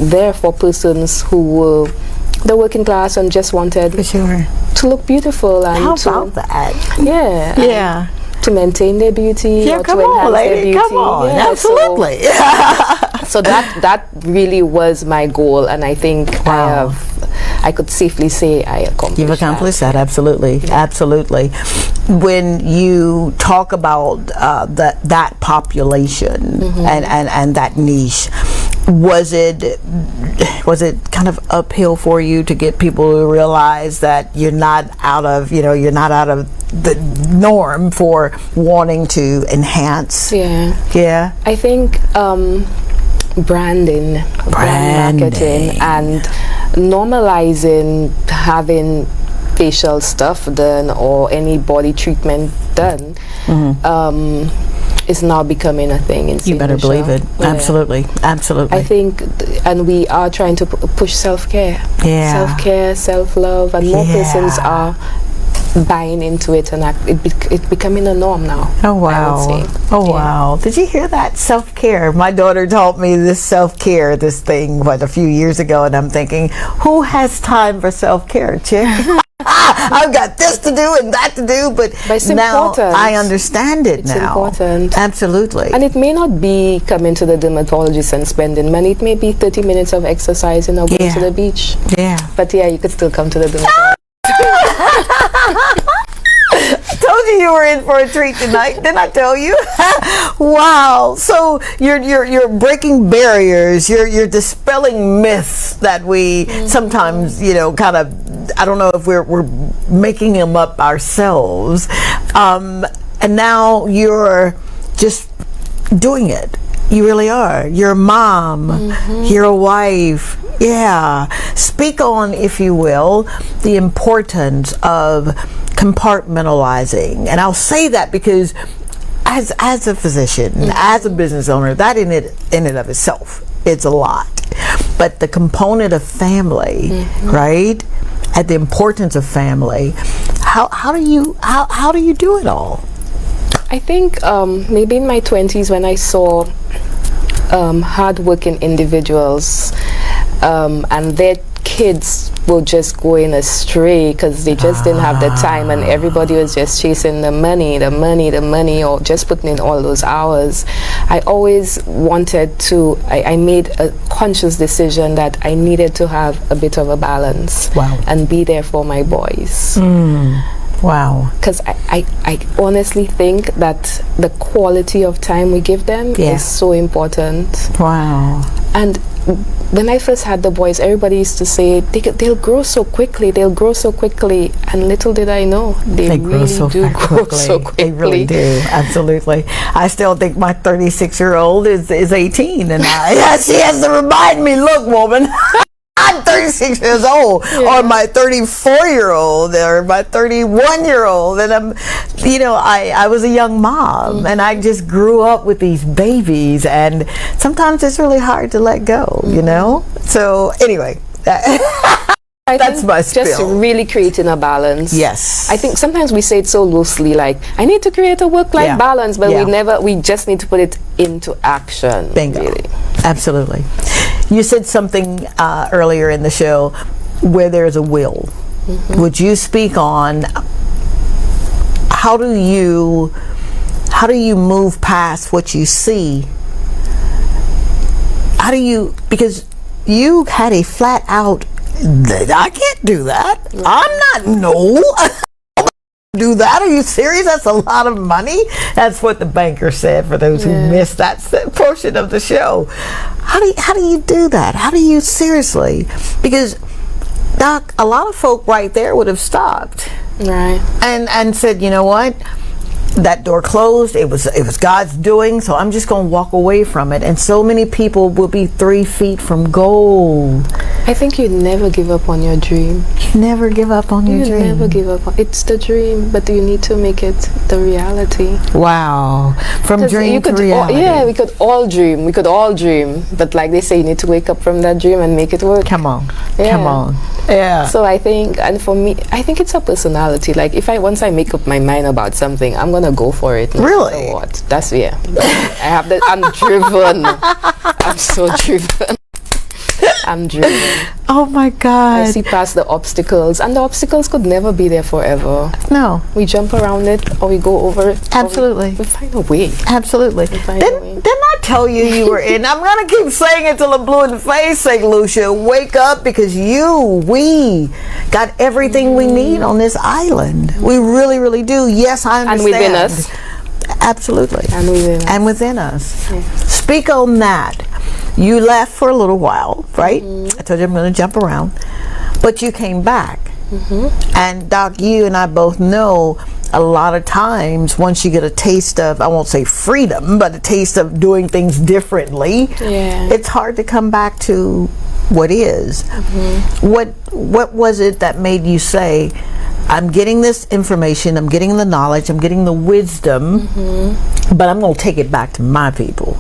there for persons who were the working class and just wanted to look beautiful. And how about that? Yeah. To maintain their beauty, or to enhance their beauty. Come on, absolutely. So that really was my goal, and I think I could safely say I accomplished. You've accomplished that. Absolutely, absolutely. When you talk about that population and that niche, was it kind of uphill for you to get people to realize that you're not out of the norm for wanting to enhance? Yeah. I think brand marketing, and normalizing having facial stuff done or any body treatment done is now becoming a thing in You better believe it. Absolutely. I think and we are trying to push self-care, self-love, and more persons are buying into it, and it's becoming a norm now. Oh wow! Wow! Did you hear that? Self-care. My daughter taught me this self-care, this thing, a few years ago, and I'm thinking, who has time for self-care, chick? I've got this to do and that to do, but it's now important. I understand it it's now. Important. Absolutely. And it may not be coming to the dermatologist and spending money. It may be 30 minutes of exercising or going to the beach. Yeah. But you could still come to the dermatologist. I told you were in for a treat tonight. Didn't I tell you? Wow. So you're breaking barriers. You're dispelling myths that we sometimes, kind of, I don't know if we're making them up ourselves. And now you're just doing it. You really are. You're a mom. You're a wife. Yeah. Speak on, if you will, the importance of compartmentalizing. And I'll say that because as a physician, as a business owner, that in and of itself, it's a lot. But the component of family, right? And the importance of family, how do you do it all? I think maybe in my 20s when I saw hard-working individuals and their kids were just going astray because they just didn't have the time, and everybody was just chasing the money, or just putting in all those hours. I always wanted to, I made a conscious decision that I needed to have a bit of a balance and be there for my boys. Wow. Because I honestly think that the quality of time we give them is so important. Wow. And when I first had the boys, everybody used to say they'll grow so quickly, and little did I know they really do grow so quickly. They really do, absolutely. I still think my 36-year-old is 18, and she has to remind me, look, woman, I'm 36 years old, or my 34-year-old, or my 31-year-old, and I was a young mom, and I just grew up with these babies, and sometimes it's really hard to let go, you know? So anyway, that's my spiel. Just really creating a balance. Yes. I think sometimes we say it so loosely, like, I need to create a work-life balance, but we just need to put it into action. Bingo. Really. Absolutely. You said something earlier in the show, where there's a will. Would you speak on how do you move past what you see? Because you had a flat out, I can't do that. I'm not, do that? Are you serious? That's a lot of money. That's what the banker said, for those who missed that portion of the show. How do you do that? How do you, seriously? Because Doc, a lot of folk right there would have stopped, right, and said, you know what, that door closed. It was God's doing, so I'm just going to walk away from it. And so many people will be 3 feet from gold. I think you never give up on your dream. You never give up on your dream. You never give up. It's the dream, but you need to make it the reality. Wow. From dream to reality. We could all dream. We could all dream. But like they say, you need to wake up from that dream and make it work. Come on. Come on. Yeah. So I think, and for me, I think it's a personality. Like once I make up my mind about something, I'm gonna go for it. Really? No matter what? That's I have that. I'm driven. I'm so driven. I'm driven. Oh my God. I see past the obstacles, and the obstacles could never be there forever. No. We jump around it, or we go over it. Absolutely. We find a way. Absolutely. Didn't I tell you were in? I'm going to keep saying it till I'm blue in the face, St. Lucia. Wake up, because we got everything we need on this island. We really, really do. Yes, I understand. And within us. Absolutely. And within us. Yeah. Speak on that. You left for a little while, right? I told you I'm going to jump around. But you came back. And Doc, you and I both know a lot of times once you get a taste of, I won't say freedom, but a taste of doing things differently, it's hard to come back to what is. What was it that made you say, I'm getting this information, I'm getting the knowledge, I'm getting the wisdom, but I'm going to take it back to my people?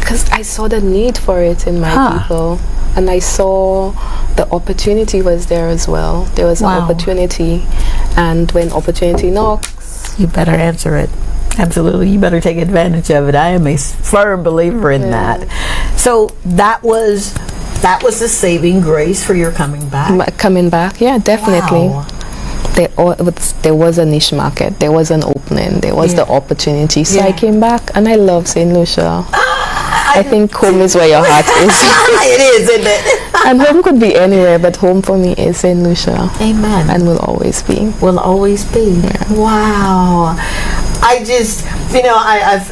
Because I saw the need for it in my people, and I saw the opportunity was there as well. There was an opportunity, and when opportunity knocks, you better answer it. Absolutely, you better take advantage of it. I am a firm believer in that. So that was the saving grace for your coming back. Coming back, yeah, definitely. Wow. There was a niche market. There was an opening. There was the opportunity. So I came back, and I love St. Lucia. I think home is where your heart is. It is, isn't it? And home could be anywhere, but home for me is St. Lucia. Amen. And will always be. Will always be. Yeah. Wow. I just,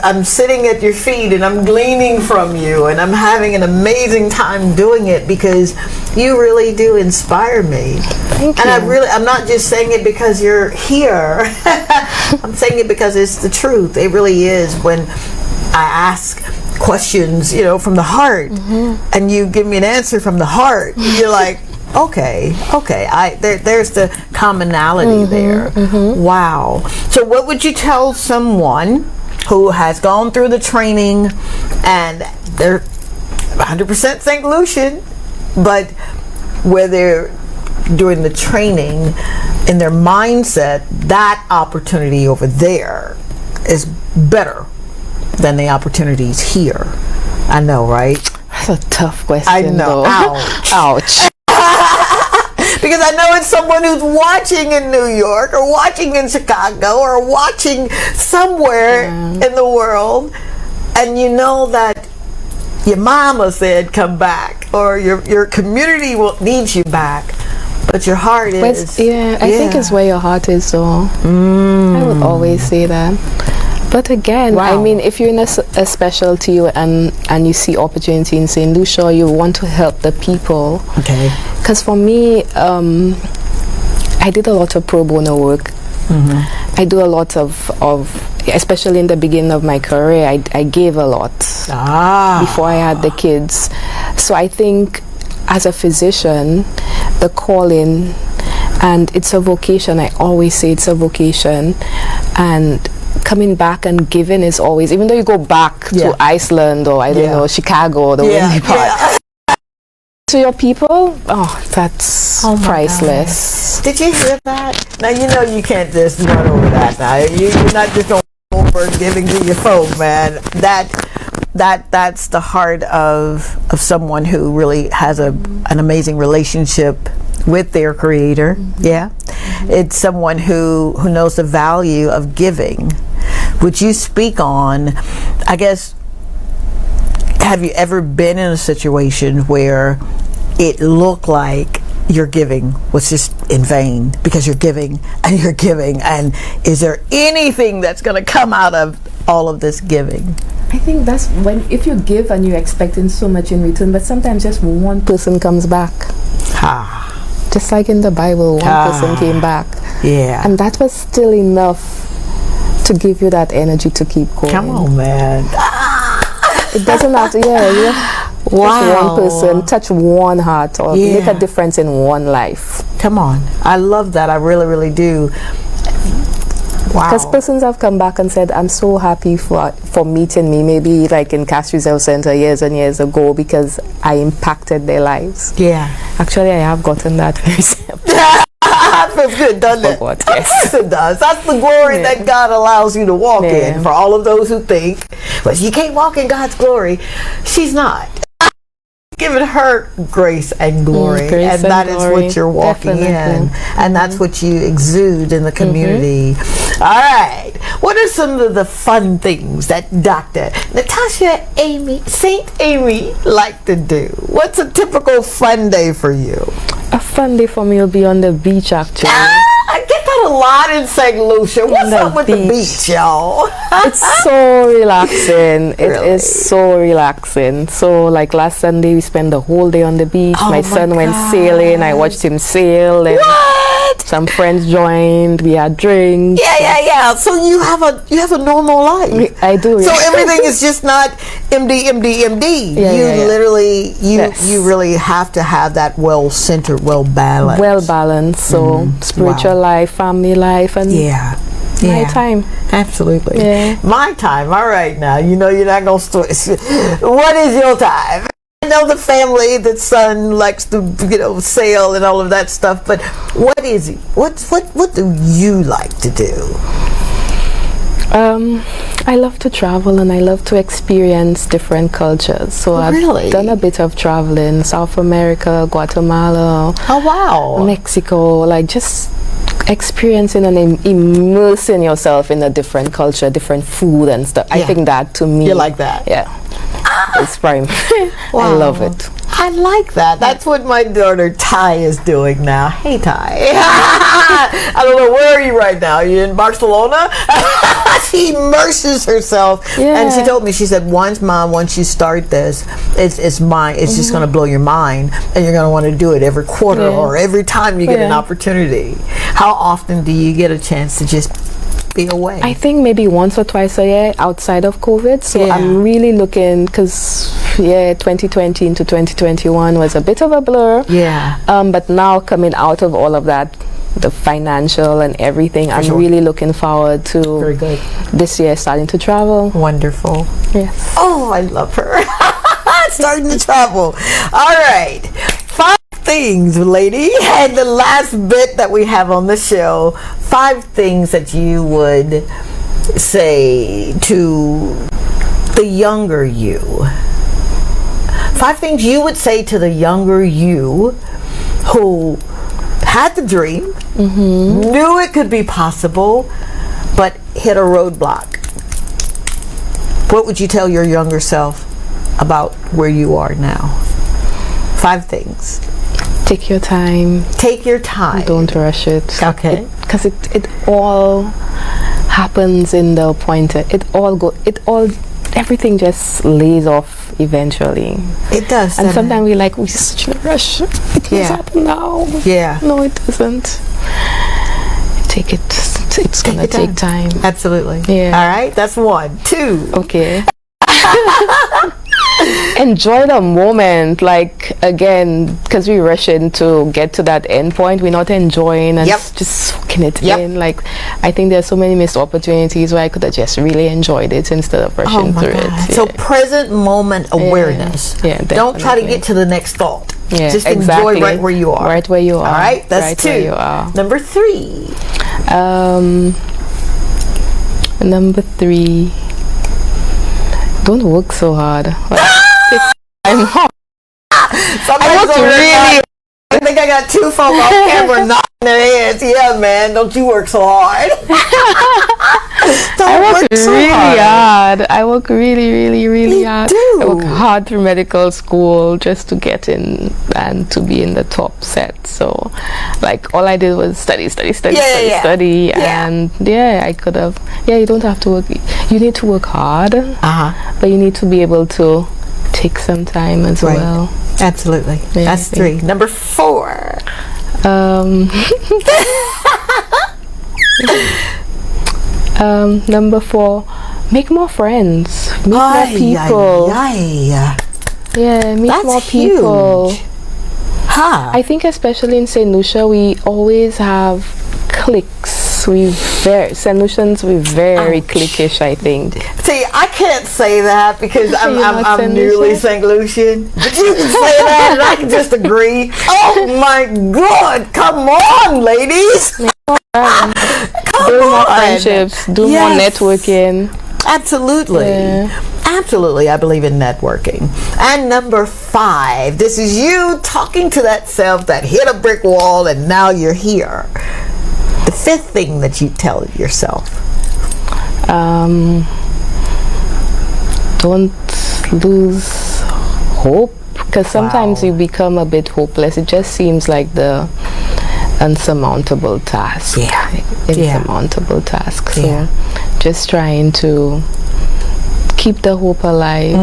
I'm sitting at your feet, and I'm gleaning from you, and I'm having an amazing time doing it, because you really do inspire me. Thank you. And I'm not just saying it because you're here. I'm saying it because it's the truth. It really is. When I ask questions, from the heart, and you give me an answer from the heart, you're like, okay, there's the commonality there. Wow. So what would you tell someone who has gone through the training and they're 100% St. Lucian, but where they're doing the training, in their mindset, that opportunity over there is better than the opportunities here? I know, right? That's a tough question. I know. Though. Ouch. Because I know it's someone who's watching in New York, or watching in Chicago, or watching somewhere in the world, and you know that your mama said come back, or your community needs you back. But your heart is. I think it's where your heart is, so I would always say that. But again, I mean, if you're in a specialty and you see opportunity in St. Lucia, you want to help the people. Okay. Because for me, I did a lot of pro bono work. I do a lot of especially in the beginning of my career, I gave a lot before I had the kids. So I think as a physician, the calling, and it's a vocation. I always say it's a vocation, and coming back and giving is always, even though you go back to Iceland or I don't know, Chicago, the windy part. To your people, that's priceless. Did you hear that? Now, you know you can't just run over that now. You're not just going over giving to your folk, man. That's the heart of someone who really has an amazing relationship with their creator. It's someone who knows the value of giving, which you speak on. I guess, have you ever been in a situation where it looked like your giving was just in vain because you're giving, and is there anything that's going to come out of all of this giving? I think that's if you give and you're expecting so much in return, but sometimes just one person comes back. Just like in the Bible, one person came back. And that was still enough to give you that energy to keep going. Come on, man. It doesn't have to, just one person, touch one heart, or make a difference in one life. Come on. I love that. I really, really do. Because persons have come back and said, I'm so happy for meeting me, maybe like in Cash Reserve Center years and years ago, because I impacted their lives. Actually, I have gotten that very simple. That feels good, doesn't it? Yes, it does. That's the glory that God allows you to walk in. For all of those who think, but you can't walk in God's glory, she's not. Giving her grace and glory, and that is what you're walking in, and that's what you exude in the community. All right, what are some of the fun things that Dr. Natasha St. Amy like to do? What's a typical fun day for you? A fun day for me will be on the beach, actually. I get that a lot in St. Lucia. What's up with the beach, y'all? It's so relaxing. It is so relaxing. So, like last Sunday, we spent the whole day on the beach. My son went sailing. I watched him sail. And some friends joined. We had drinks. So you have a normal life. I do. So everything is just not MD. You really have to have that well-centered, well-balanced. Well-balanced. So spiritual life, family life, and my time. Absolutely. My time. All right, now you know you're not gonna what is your time? I know the family, the son likes to sail and all of that stuff, but what is it? What do you like to do? I love to travel and I love to experience different cultures. So I've done a bit of traveling, South America, Guatemala. Mexico, like just experiencing and immersing yourself in a different culture, different food and stuff. I think that, to me, you like that? It's prime. I love it. I like that. That's what my daughter Ty is doing now. Hey, Ty. I don't know, where are you right now? Are you in Barcelona? She immerses herself. And she told me, she said, once you start this, it's mine. It's just going to blow your mind. And you're going to want to do it every quarter or every time you get an opportunity. How often do you get a chance to just be away? I think maybe once or twice a year outside of COVID. So I'm really looking, because 2020 into 2021 was a bit of a blur. But now coming out of all of that, the financial and everything, I'm really looking forward to this year starting to travel. Wonderful. Yes. Oh, I love her. Starting to travel. All right. 5 things, lady, and the last bit that we have on the show, 5 things that you would say to the younger you. 5 things you would say to the younger you who had the dream, knew it could be possible, but hit a roadblock. What would you tell your younger self about where you are now? 5 things. Take your time. Take your time. Don't rush it. Okay. Because it all happens in the pointer. Everything just lays off eventually. It does. And sometimes we we're such in a rush. It must happen now. Yeah. No, it doesn't. Take it. It's gonna take time. Absolutely. Yeah. All right. That's 1. 2. Okay. Enjoy the moment, again, because we rush in to get to that end point, we're not enjoying and just soaking it in. I think there's so many missed opportunities where I could have just really enjoyed it instead of rushing through it. Yeah. So present moment awareness. Yeah, don't try to get to the next thought. Yeah, just enjoy right where you are. Right where you are. All right, that's right 2. Where you are. Number 3. Number 3. Don't work so hard. I'm hot. I think I got 2 folk off camera knocking their heads. Yeah, man, don't you work so hard. I work really hard. I work really hard. I work hard through medical school just to get in and to be in the top set. So, all I did was study. And I could have. You don't have to work. You need to work hard. But you need to be able to take some time as well. Absolutely. Yeah, that's 3. Number 4. Number 4, make more friends. Meet more people. Yeah, meet more people. Huge. Huh. I think especially in St. Lucia, we always have cliques. St. Lucians, we're very cliquish, I think. See, I can't say that because I'm newly St. Lucian. But you can say that and I can just agree. Oh my God, come on, ladies. Do more friendships, do more networking. Absolutely. Yeah. Absolutely, I believe in networking. And number 5, this is you talking to that self that hit a brick wall and now you're here. The 5th thing that you tell yourself. Don't lose hope, because sometimes you become a bit hopeless. It just seems like the unsurmountable task. Insurmountable task. So just trying to keep the hope alive.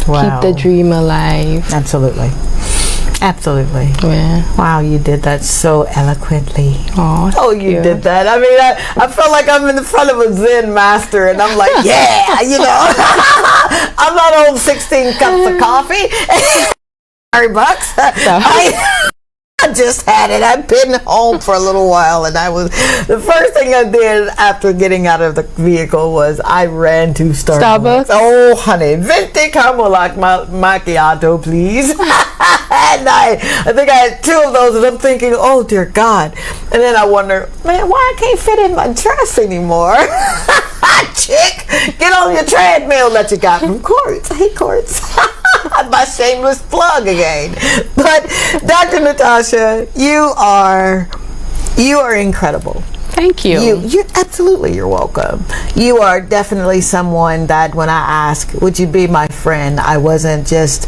Keep the dream alive. Absolutely. Yeah. Wow, you did that so eloquently. Oh, you did that. I mean, I felt like I'm in the front of a Zen master and I'm like, I'm not on 16 cups of coffee. $100. I just had it. I've been home for a little while, and the first thing I did after getting out of the vehicle was I ran to Starbucks. Oh, honey, venti caramel macchiato, please. And I think I had 2 of those, and I'm thinking, oh dear God. And then I wonder, man, why I can't fit in my dress anymore? Chick, get on your treadmill that you got from Quartz. Hey, Quartz. My shameless plug again. But Dr. Natasha, you are incredible. Thank you. You're absolutely, you're welcome. You are definitely someone that when I ask, would you be my friend, I wasn't just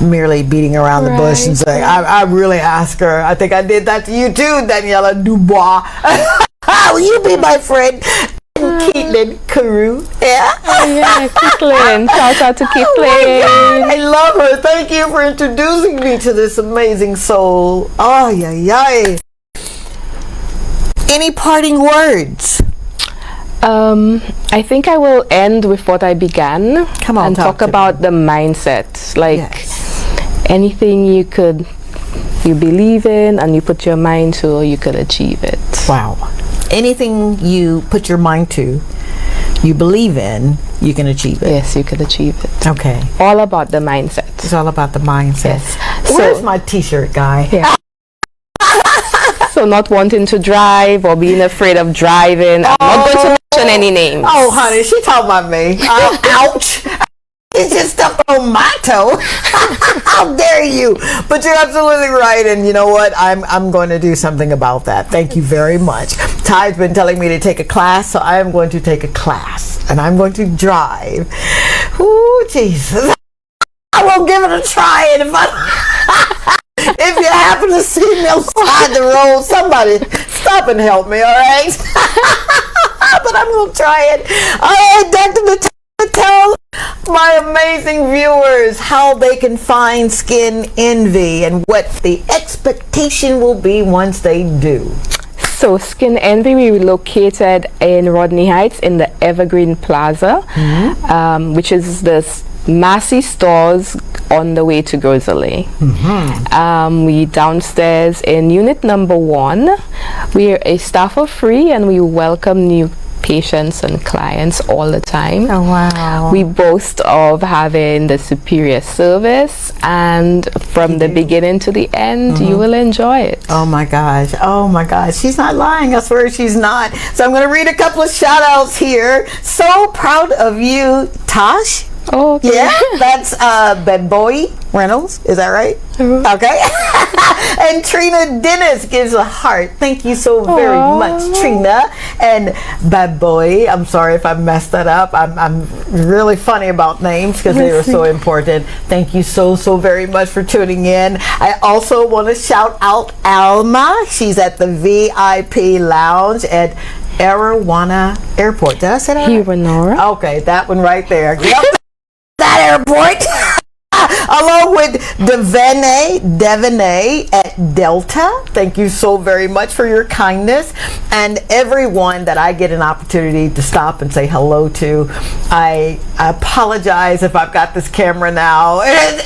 merely beating around the bush and saying, I really asked her. I think I did that to you too, Daniela Dubois. Will you be my friend? Caitlin Carew. Caitlin. Shout out to Caitlin. I love her. Thank you for introducing me to this amazing soul. Any parting words? I think I will end with what I began. Come on, and talk about the mindset. Anything you believe in and you put your mind to, you could achieve it. Wow. Anything you put your mind to, you believe in, you can achieve it. Yes, you could achieve it. Okay. All about the mindset. It's all about the mindset. Yes. Where's my t-shirt guy? Yeah. So not wanting to drive or being afraid of driving. I'm not going to mention any names. Oh, honey, she talking about me. Ouch. It's just stuff on my toe. How dare you? But you're absolutely right, and you know what? I'm going to do something about that. Thank you very much. Ty's been telling me to take a class, so I am going to take a class, and I'm going to drive. Ooh, Jesus. I won't give it a try, and if I If you happen to see me on the side of the road, somebody stop and help me, all right? But I'm going to try it. All right, Dr. Natasha, tell my amazing viewers how they can find Skin Envy and what the expectation will be once they do. So Skin Envy, we were located in Rodney Heights in the Evergreen Plaza, which is the Massey stores on the way to Grocery. We downstairs in unit number 1. We are a staff of free and we welcome new patients and clients all the time. Oh, wow. We boast of having the superior service, and from the beginning to the end, you will enjoy it. Oh my gosh. Oh my gosh. She's not lying. I swear she's not. So I'm going to read a couple of shout outs here. So proud of you, Tosh. Oh, okay. Yeah, that's Bad Boy Reynolds. Is that right? Okay. And Trina Dennis gives a heart. Thank you so very much, Trina. And Bad Boy, I'm sorry if I messed that up. I'm really funny about names because they are so important. Thank you so very much for tuning in. I also want to shout out Alma. She's at the VIP lounge at Arowana Airport. Did I say that right? Heeyyy. Okay, that one right there. Yep. That airport. Along with Devaney at Delta. Thank you so very much for your kindness. And everyone that I get an opportunity to stop and say hello to, I apologize if I've got this camera now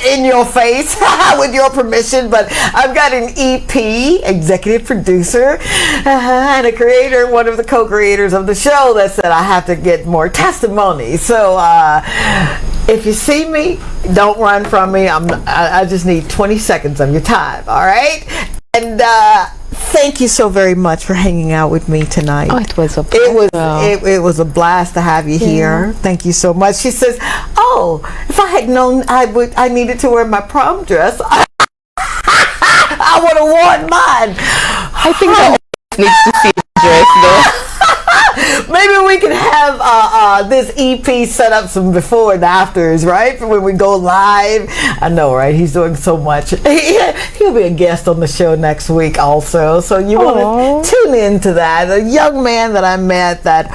in your face with your permission, but I've got an EP, executive producer, and a creator, one of the co-creators of the show, that said I have to get more testimony. So if you see me, don't run from me. I just need 20 seconds of your time, all right? And thank you so very much for hanging out with me tonight. Oh, it was a blast. It was a blast to have you here. Thank you so much. She says, "Oh, if I had known I needed to wear my prom dress, I would have worn mine." I think that needs to see the dress though. Maybe we can have this EP set up some before and afters, right? For when we go live. I know, right? He's doing so much. He'll be a guest on the show next week also. So you want to tune into that. A young man that I met that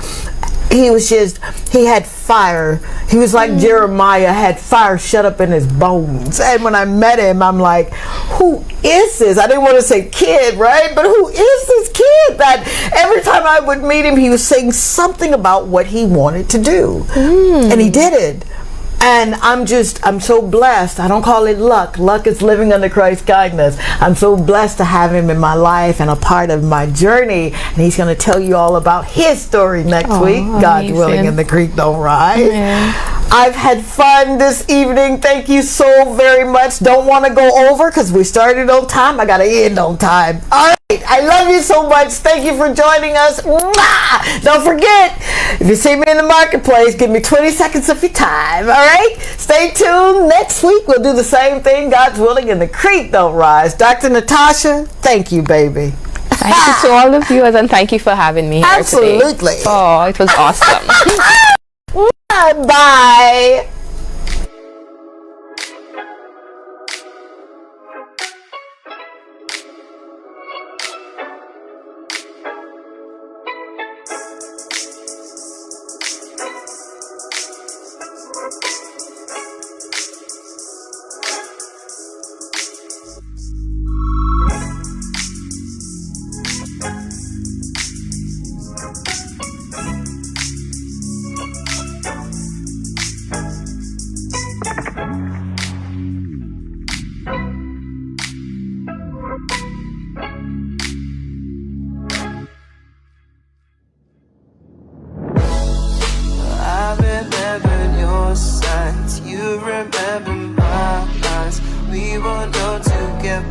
he had fire. He was like Jeremiah, had fire shut up in his bones. And when I met him, I'm like, who is this? I didn't want to say kid, right? But who is this kid that every time I would meet him, he was saying something about what he wanted to do. And he did it. And I'm so blessed. I don't call it luck. Luck is living under Christ's guidance. I'm so blessed to have him in my life and a part of my journey. And he's going to tell you all about his story next week. God willing, and the creek don't rise. I've had fun this evening. Thank you so very much. Don't want to go over because we started on time. I got to end on time. All right. I love you so much. Thank you for joining us. Mwah! Don't forget, if you see me in the marketplace, give me 20 seconds of your time. All right? Stay tuned. Next week, we'll do the same thing. God's willing, and the creek don't rise. Dr. Natasha, thank you, baby. Thank you to all the viewers, and thank you for having me here Absolutely. Today. Oh, it was awesome. Bye. You remember my eyes. We were known to get